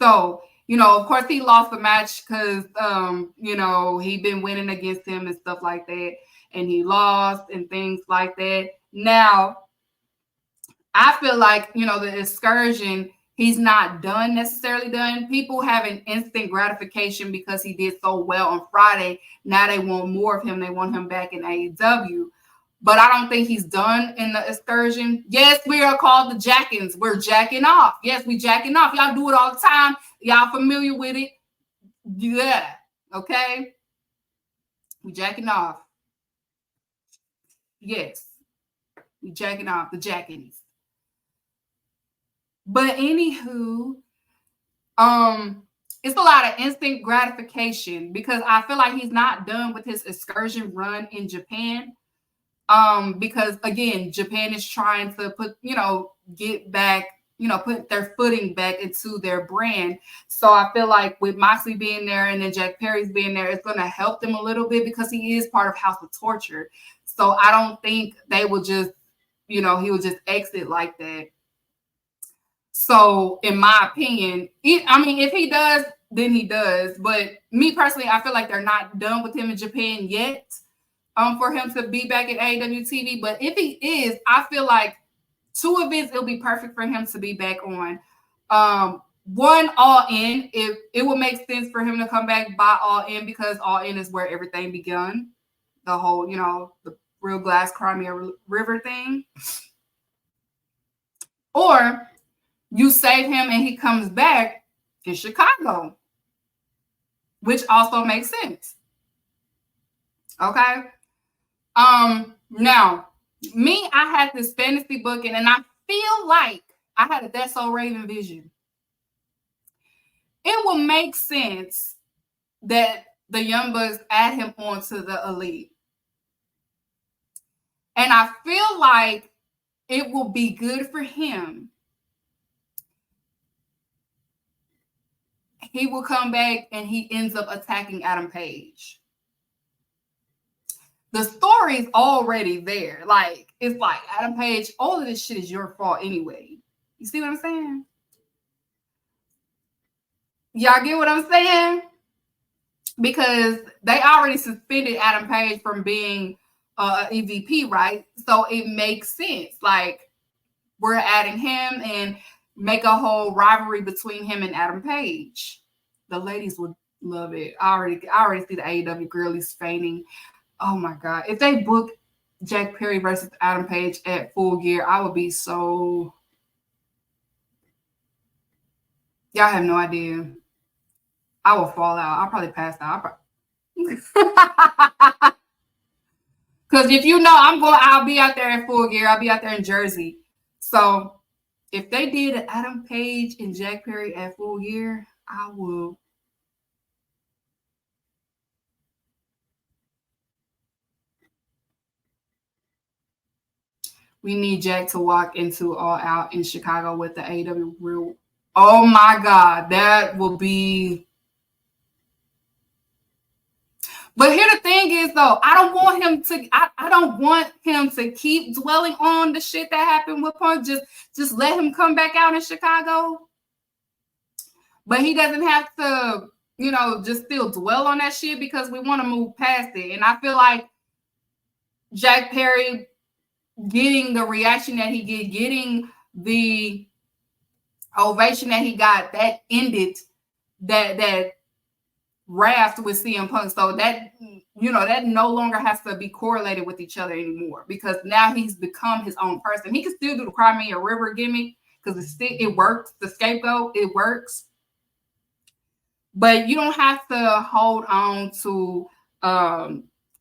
So, of course, he lost the match because, he'd been winning against him and stuff like that. And he lost and things like that. Now, I feel like, the excursion, he's not necessarily done. People have an instant gratification because he did so well on Friday. Now they want more of him. They want him back in AEW. But I don't think he's done in the excursion. Yes, we are called the Jackins. We're jacking off. Yes, we jacking off. Y'all do it all the time. Y'all familiar with it? Yeah. Okay. We jacking off. Yes. We jacking off. The Jackins. But anywho, it's a lot of instant gratification because I feel like he's not done with his excursion run in Japan. Because again, Japan is trying to put, get back, put their footing back into their brand. So I feel like with Moxley being there and then Jack Perry's being there, it's going to help them a little bit because he is part of House of Torture. So I don't think they will just, he will just exit like that. So in my opinion, if he does, then he does. But me personally, I feel like they're not done with him in Japan yet. For him to be back at AEW TV. But if he is, I feel like 2 events, it'll be perfect for him to be back on. One, All In. If it would make sense for him to come back by All In because All In is where everything begun. The whole, the Real Glass Crimea River thing. Or you save him and he comes back in Chicago, which also makes sense. Okay. Now, me, I had this fantasy booking, and I feel like I had a That's So Raven vision. It will make sense that the Young Bucks add him onto the Elite. And I feel like it will be good for him. He will come back and he ends up attacking Adam Page. The story's already there. Like, it's like, Adam Page, all of this shit is your fault anyway. You see what I'm saying? Y'all get what I'm saying? Because they already suspended Adam Page from being EVP, right? So it makes sense. Like, we're adding him and make a whole rivalry between him and Adam Page. The ladies would love it. I already see the AEW girlies fainting. Oh my God. If they book Jack Perry versus Adam Page at Full Gear, I would be so... Y'all have no idea. I will fall out. I'll probably pass out. Because if you know, I'll be out there at Full Gear. I'll be out there in Jersey. So If they did an Adam Page and Jack Perry at Full Gear, I will. We need Jack to walk into All Out in Chicago with the AEW real. Oh my God, that will be. But here the thing is, though, I don't want him to. I don't want him to keep dwelling on the shit that happened with Punk. Just let him come back out in Chicago. But he doesn't have to, just still dwell on that shit because we want to move past it. And I feel like Jack Perry getting the reaction that he did, getting the ovation that he got, that ended that raft with CM Punk. So that, that no longer has to be correlated with each other anymore because now he's become his own person. He can still do the Cry Me a River gimmick because it works. The scapegoat, it works. But you don't have to hold on to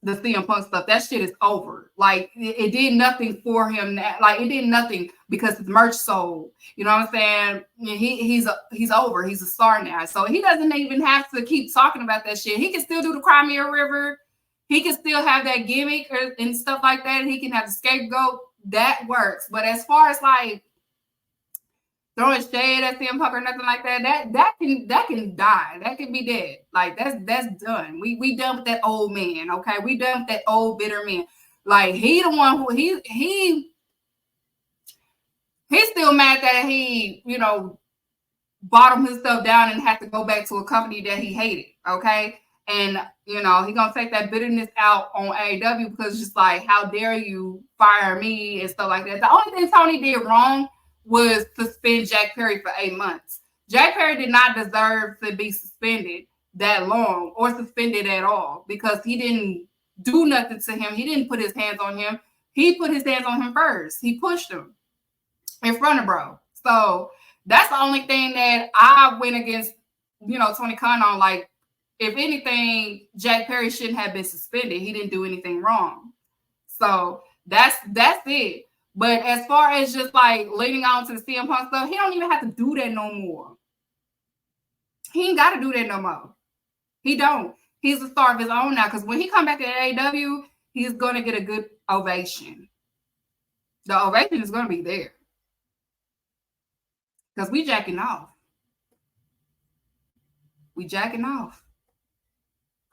the CM Punk stuff. That shit is over. Like, it did nothing for him. Like, it did nothing because his merch sold. You know what I'm saying? He's over. He's a star now. So he doesn't even have to keep talking about that shit. He can still do the Cry Me a River. He can still have that gimmick and stuff like that. He can have the scapegoat. That works. But as far as, like, throwing shade at CM Punk or nothing like that, that can die. That can be dead. Like, that's done. We done with that old man, okay? We done with that old bitter man. Like, he the one who he's still mad that he, bottomed his stuff down and had to go back to a company that he hated, okay? And, he gonna take that bitterness out on AEW because it's just like, how dare you fire me and stuff like that. The only thing Tony did wrong was suspend Jack Perry for 8 months. Jack Perry did not deserve to be suspended that long or suspended at all because he didn't do nothing to him. He didn't put his hands on him. He put his hands on him first. He pushed him in front of bro. So that's the only thing that I went against, Tony Khan on. Like, if anything, Jack Perry shouldn't have been suspended. He didn't do anything wrong. So that's it. But as far as just like leading on to the CM Punk stuff, he don't even have to do that no more. He ain't got to do that no more. He don't. He's a star of his own now because when he come back to AEW, he's going to get a good ovation. The ovation is going to be there because we jacking off. We jacking off.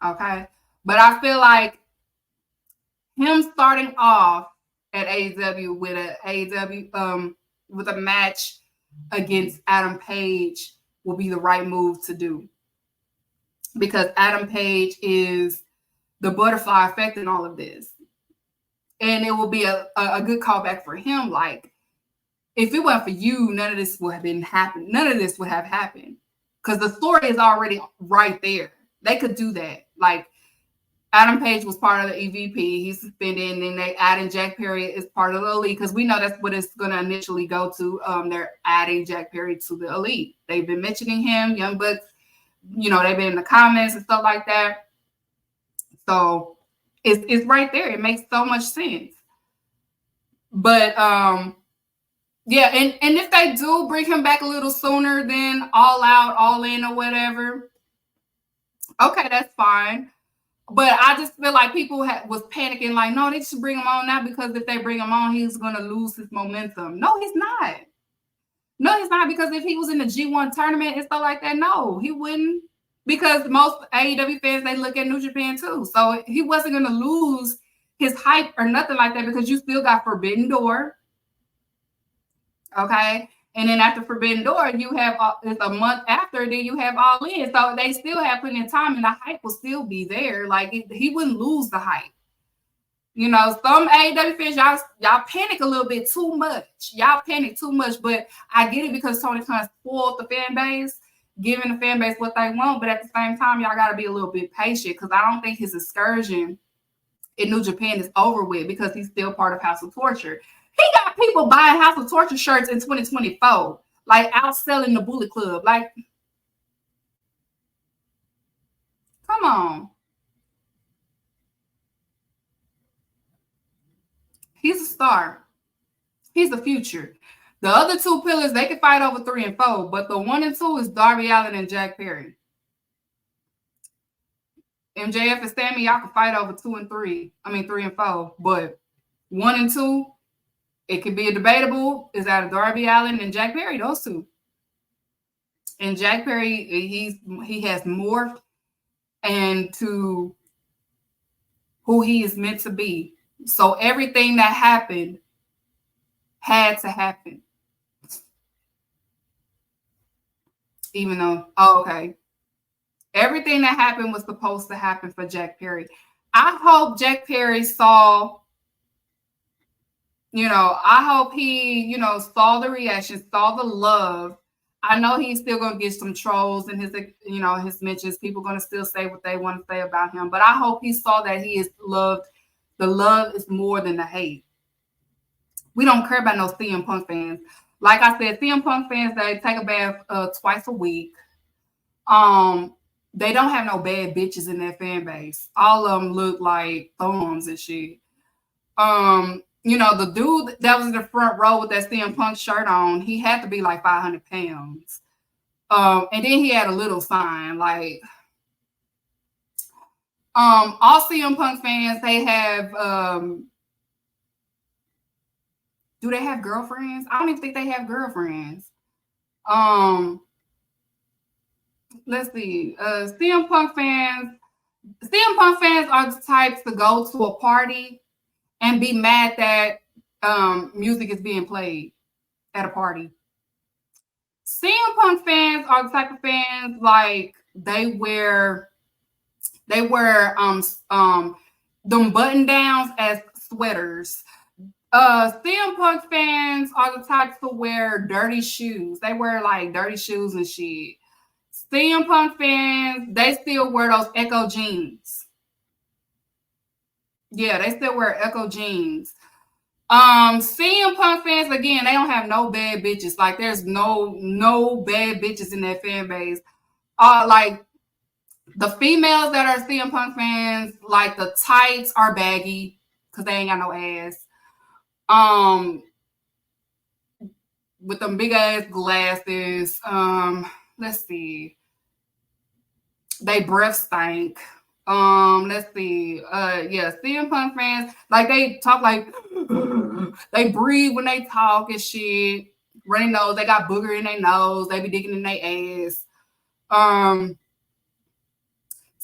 Okay? But I feel like him starting off at AEW with a match against Adam Page will be the right move to do because Adam Page is the butterfly effect in all of this, and it will be a good callback for him. Like, if it wasn't for you, none of this would have been happened. None of this would have happened because the story is already right there. They could do that. Like, Adam Page was part of the EVP. He's suspended, and then they added Jack Perry as part of the Elite because we know that's what it's going to initially go to. They're adding Jack Perry to the Elite. They've been mentioning him, Young Bucks. They've been in the comments and stuff like that. So it's right there. It makes so much sense. But yeah, and if they do bring him back a little sooner than All Out, All In, or whatever, okay, that's fine. But I just feel like people was panicking, like, no, they should bring him on now because if they bring him on, he's going to lose his momentum. No, he's not. No, he's not, because if he was in the G1 tournament and stuff like that, no, he wouldn't. Because most AEW fans, they look at New Japan too. So he wasn't going to lose his hype or nothing like that because you still got Forbidden Door. Okay? And then after Forbidden Door, you have it's a month after, then you have All In. So they still have plenty of time, and the hype will still be there. Like, he wouldn't lose the hype. Some AEW fans, y'all panic a little bit too much. Y'all panic too much, but I get it because Tony Khan spoiled the fan base, giving the fan base what they want. But at the same time, y'all got to be a little bit patient because I don't think his excursion in New Japan is over with because he's still part of House of Torture. He got people buying House of Torture shirts in 2024, like outselling the Bullet Club. Like, come on. He's a star. He's the future. The other two pillars, they can fight over 3 and 4, but the 1 and 2 is Darby Allin and Jack Perry. MJF and Sammy, y'all can fight over 2 and 3. I mean 3 and 4, but 1 and 2, it could be a debatable. Is out of Darby Allin and Jack Perry, those two. And Jack Perry, he has morphed into who he is meant to be. So everything that happened had to happen. Even though, okay. Everything that happened was supposed to happen for Jack Perry. I hope Jack Perry saw, I hope he, saw the reaction, saw the love. I know he's still going to get some trolls in his, his mentions. People going to still say what they want to say about him. But I hope he saw that he is loved. The love is more than the hate. We don't care about no CM Punk fans. Like I said, CM Punk fans, they take a bath twice a week. They don't have no bad bitches in their fan base. All of them look like thumbs and shit. The dude that was in the front row with that CM Punk shirt on, he had to be like 500 pounds. And then he had a little sign like, all CM Punk fans, they have, do they have girlfriends? I don't even think they have girlfriends. Let's see. CM Punk fans are the types to go to a party and be mad that music is being played at a party. CM Punk fans are the type of fans like they wear them button downs as sweaters. CM Punk fans are the types to wear dirty shoes. They wear like dirty shoes and shit. CM Punk fans, they still wear those Echo jeans. Yeah, they still wear Echo jeans. CM Punk fans, again, they don't have no bad bitches. Like, there's no bad bitches in their fan base. Like, the females that are CM Punk fans, like, the tights are baggy because they ain't got no ass. With them big ass glasses. Let's see. They breath stank. Let's see. CM Punk fans, like they talk like they breathe when they talk and shit. Running nose, they got booger in their nose, they be digging in their ass. CM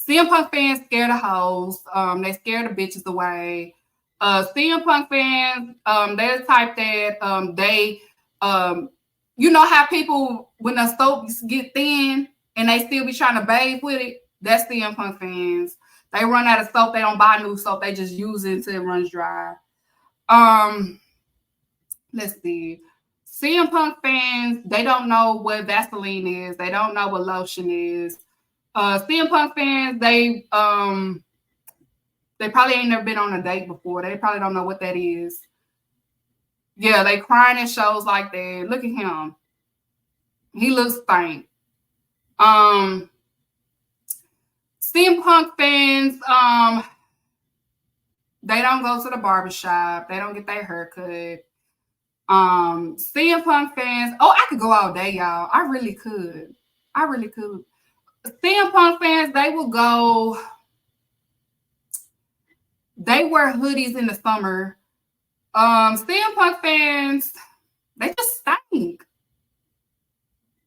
Punk fans scared of hoes. They scare the bitches away. CM Punk fans, they're the type that they you know how people when the soaps get thin and they still be trying to bathe with it? That's CM Punk fans. They run out of soap. They don't buy new soap. They just use it until it runs dry. Let's see. CM Punk fans, they don't know what Vaseline is. They don't know what lotion is. CM Punk fans, they probably ain't never been on a date before. They probably don't know what that is. Yeah, they crying in shows like that. Look at him. He looks stank. CM Punk fans, they don't go to the barbershop. They don't get their haircut. CM Punk fans, I could go all day, y'all. I really could. CM Punk fans, they will go. They wear hoodies in the summer. CM Punk fans, they just stink.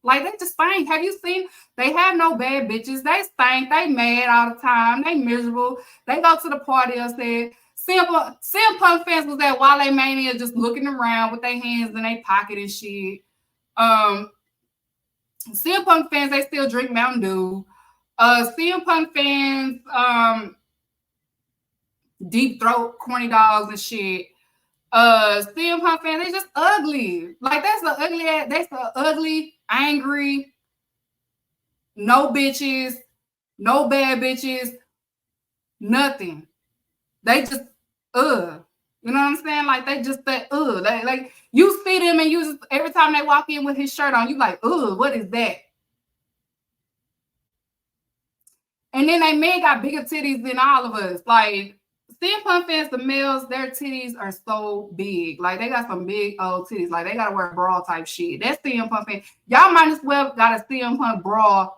Like, they just stink. Have you seen? They have no bad bitches. They stink. They mad all the time. They miserable. They go to the party upstairs. CM Punk fans was at Wale Mania just looking around with their hands in their pocket and shit. CM Punk fans, they still drink Mountain Dew. CM Punk fans, deep throat corny dogs and shit. CM Punk fans, they just ugly. Like, that's the ugly, angry, no bitches, no bad bitches, nothing. They just you know what I'm saying? Like, they just that like you see them and you just every time they walk in with his shirt on, you like, what is that? And then they men got bigger titties than all of us. Like, CM Punk fans, the males, their titties are so big. Like, they got some big old titties. Like, they got to wear bra type shit. That's CM Punk fan. Y'all might as well got a CM Punk bra,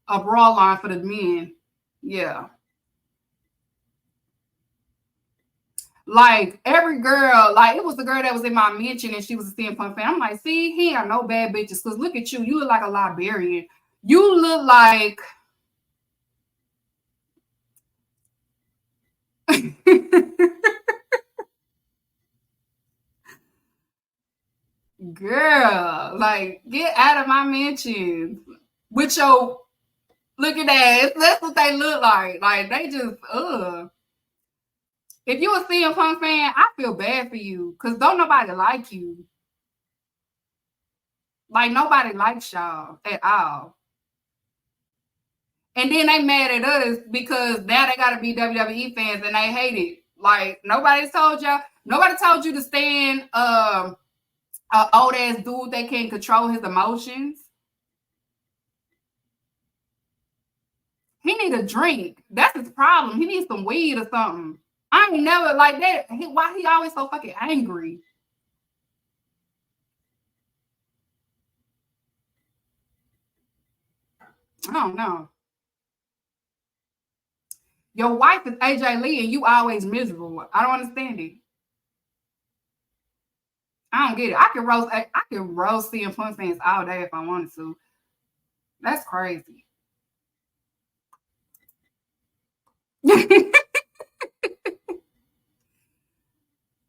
a bra line for the men. Yeah. Like, every girl, like, it was the girl that was in my mention and she was a CM Punk fan. I'm like, see, he ain't got no bad bitches. Because look at you. You look like a librarian. You look like... Girl, like, get out of my mansion with your looking ass. That's what they look like. Like, they just, If you a CM Punk fan, I feel bad for you because don't nobody like you. Like, nobody likes y'all at all. And then they mad at us because now they got to be WWE fans and they hate it. Like, nobody told you to stand an old ass dude that can't control his emotions. He need a drink. That's his problem. He needs some weed or something. I ain't never like that. Why he always so fucking angry? I don't know. Your wife is AJ Lee and you always miserable. I don't understand it. I don't get it. I can roast CM Punk fans all day if I wanted to. That's crazy.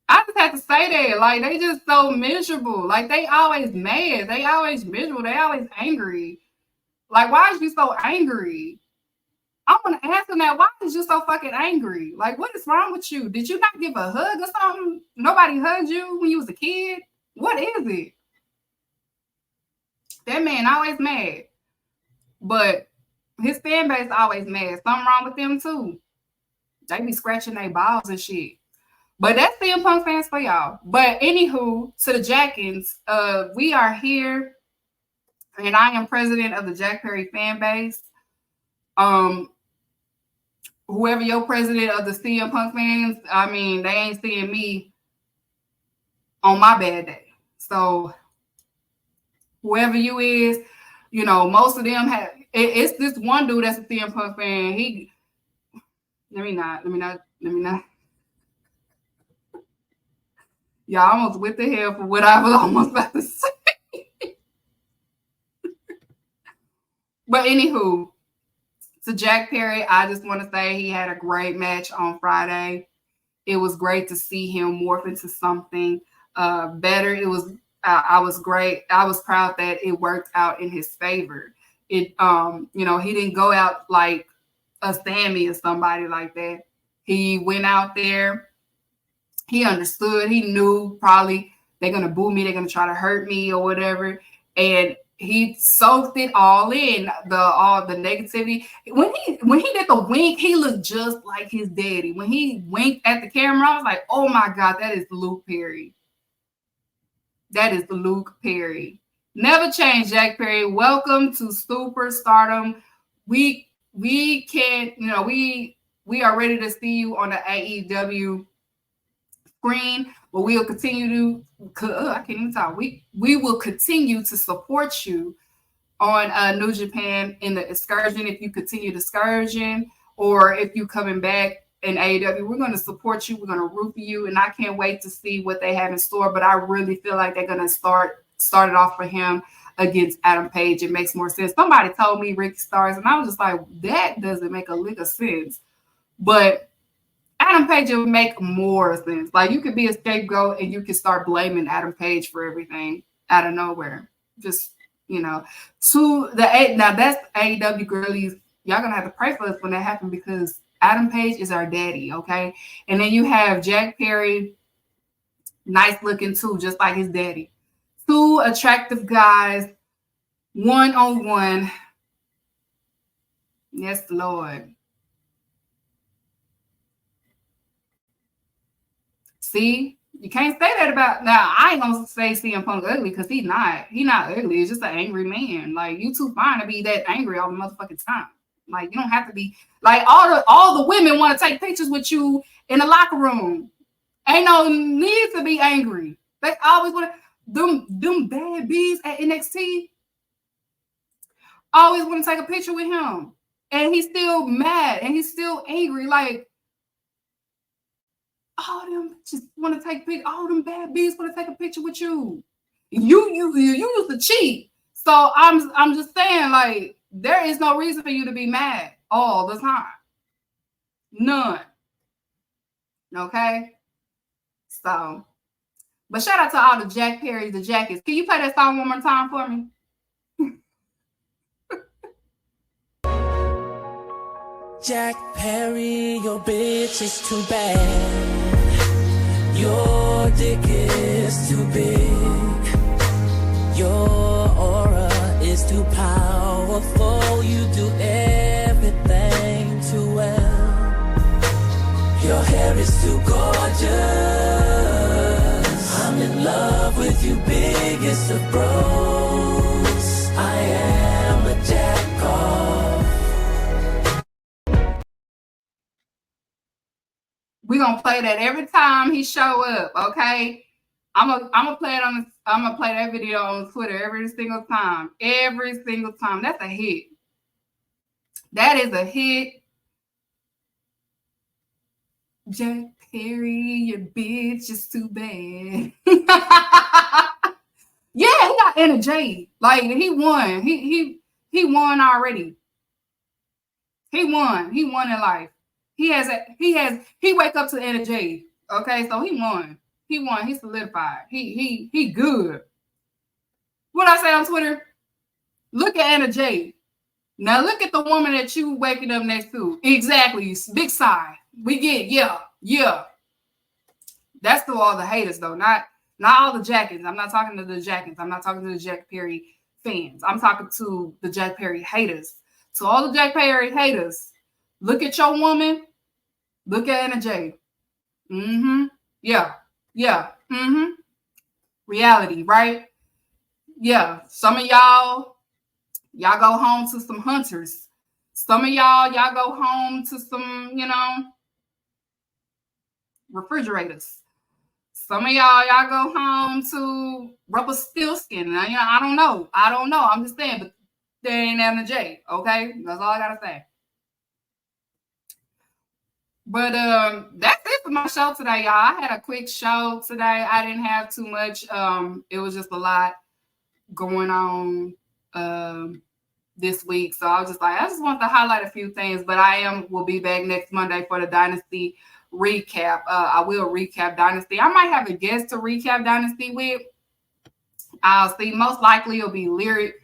I just have to say that. Like, they just so miserable. Like, they always mad. They always miserable. They always angry. Like, why is you so angry? I want to ask him that. Why is you so fucking angry? Like, what is wrong with you? Did you not give a hug or something? Nobody hugged you when you was a kid? What is it? That man always mad. But his fan base always mad. Something wrong with them too. They be scratching their balls and shit. But that's CM Punk fans for y'all. But anywho, to the Jackins, we are here. And I am president of the Jack Perry fan base. Whoever your president of the CM Punk fans, I mean, they ain't seeing me on my bad day. So whoever you is, you know, most of them have, it's this one dude that's a CM Punk fan. Let me not. Y'all almost went to hell for what I was almost about to say. But anywho, to Jack Perry, I just want to say he had a great match on Friday. It was great to see him morph into something better. I was great. I was proud that it worked out in his favor. He didn't go out like a Sammy or somebody like that. He went out there. He understood. He knew probably they're going to boo me. They're going to try to hurt me or whatever. And he soaked it all in, all the negativity. When he did the wink, he looked just like his daddy. When he winked at the camera, I was like, oh my God, that is Luke Perry. That is Luke Perry. Never change, Jack Perry. Welcome to superstardom. We can, we are ready to see you on the AEW screen, but we'll continue to I can't even talk. We will continue to support you on New Japan in the excursion. If you continue the excursion or if you coming back in AEW, we're going to support you. We're going to root for you, and I can't wait to see what they have in store. But I really feel like they're going to start it off for him against Adam Page. It makes more sense. Somebody told me Ricky Starks, and I was just like, that doesn't make a lick of sense. But Adam Page will make more sense. Like, you could be a scapegoat and you can start blaming Adam Page for everything out of nowhere. Just, now that's AEW girlies. Y'all gonna have to pray for us when that happens because Adam Page is our daddy, okay? And then you have Jack Perry, nice looking too, just like his daddy. Two attractive guys, one-on-one. Yes, Lord. See, you can't say that about now. I ain't gonna say CM Punk ugly because he's not. He's not ugly. He's just an angry man. Like, you too fine to be that angry all the motherfucking time. Like, you don't have to be like all the women want to take pictures with you in the locker room. Ain't no need to be angry. They always want to them bad bees at NXT always want to take a picture with him. And he's still mad and he's still angry. Like, all them just want to take pictures. All them bad bees want to take a picture with you. You used to cheat. So I'm just saying, like, there is no reason for you to be mad all the time. None. Okay? So, but shout out to all the Jack Perry, the Jackets. Can you play that song one more time for me? Jack Perry, your bitch is too bad. Your dick is too big. Your aura is too powerful. You do everything too well. Your hair is too gorgeous. I'm in love with you, biggest of bros. I am a jack off. We're gonna play that every time he show up, okay? I'm gonna play it I'm gonna play that video on Twitter every single time. Every single time. That's a hit. That is a hit. Jack Perry, your bitch is too bad. Yeah, he got energy. Like, he won. He won already. He won. He won in life. He wake up to energy. Okay, so he won. He won. He solidified. He good. What I say on Twitter? Look at Anna J. Now look at the woman that you waking up next to. Exactly. Big sigh. We get, yeah. That's to all the haters, though. Not all the Jackets. I'm not talking to the Jackets. I'm not talking to the Jack Perry fans. I'm talking to the Jack Perry haters. So all the Jack Perry haters, look at your woman. Look at Anna J. Mm-hmm. Yeah. Mm-hmm. Reality, right? Yeah. Some of y'all go home to some hunters. Some of y'all go home to some, refrigerators. Some of y'all go home to rubber steel skin. Now, I don't know. I'm just saying, but they ain't Anna J. Okay, that's all I gotta say. But that's it for my show today, y'all. I had a quick show today. I didn't have too much. It was just a lot going on this week. So I was just like, I just want to highlight a few things. But will be back next Monday for the Dynasty recap. I will recap Dynasty. I might have a guest to recap Dynasty with. I'll see. Most likely it'll be Lyric.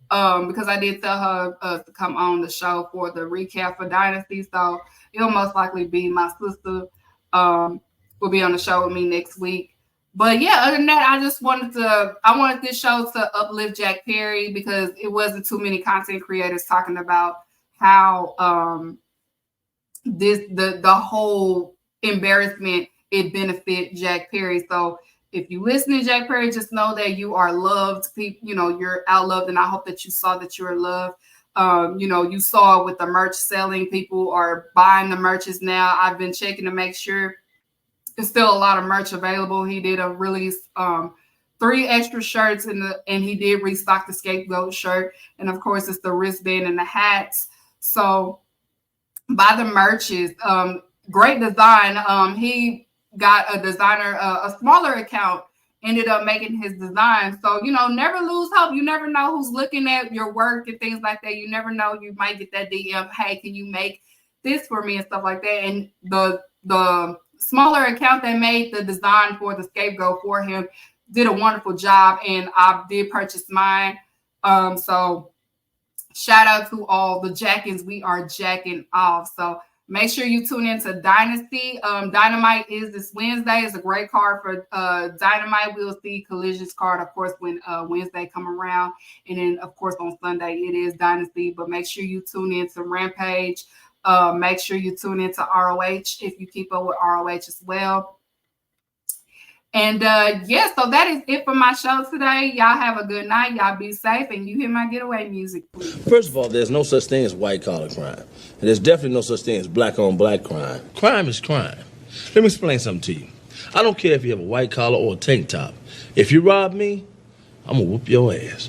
Because I did tell her to come on the show for the recap for Dynasty. So it'll most likely be my sister will be on the show with me next week. But yeah, other than that, I wanted this show to uplift Jack Perry because it wasn't too many content creators talking about how the whole embarrassment it benefit Jack Perry. So if you listen to Jack Perry, just know that you are loved. You're outloved, and I hope that you saw that you are loved. You saw it with the merch selling. People are buying the merches now. I've been checking to make sure there's still a lot of merch available. He did a release 3 extra shirts and he did restock the Scapegoat shirt. And of course, it's the wristband and the hats. So buy the merches. Great design. He got a designer, a smaller account, ended up making his design. So, never lose hope. You never know who's looking at your work and things like that. You never know. You might get that DM, hey, can you make this for me and stuff like that. And the smaller account that made the design for the Scapegoat for him did a wonderful job. And I did purchase mine. So shout out to all the jackins. We are jacking off. So make sure you tune into Dynasty. Dynamite is this Wednesday. It's a great card for Dynamite. We'll see Collision's card, of course, when Wednesday come around. And then, of course, on Sunday, it is Dynasty. But make sure you tune in to Rampage. Make sure you tune into ROH if you keep up with ROH as well. And yeah, so that is it for my show today. Y'all have a good night. Y'all be safe, and you hear my getaway music, please. First of all, there's no such thing as white-collar crime. And there's definitely no such thing as black-on-black crime. Crime is crime. Let me explain something to you. I don't care if you have a white collar or a tank top. If you rob me, I'm gonna whoop your ass.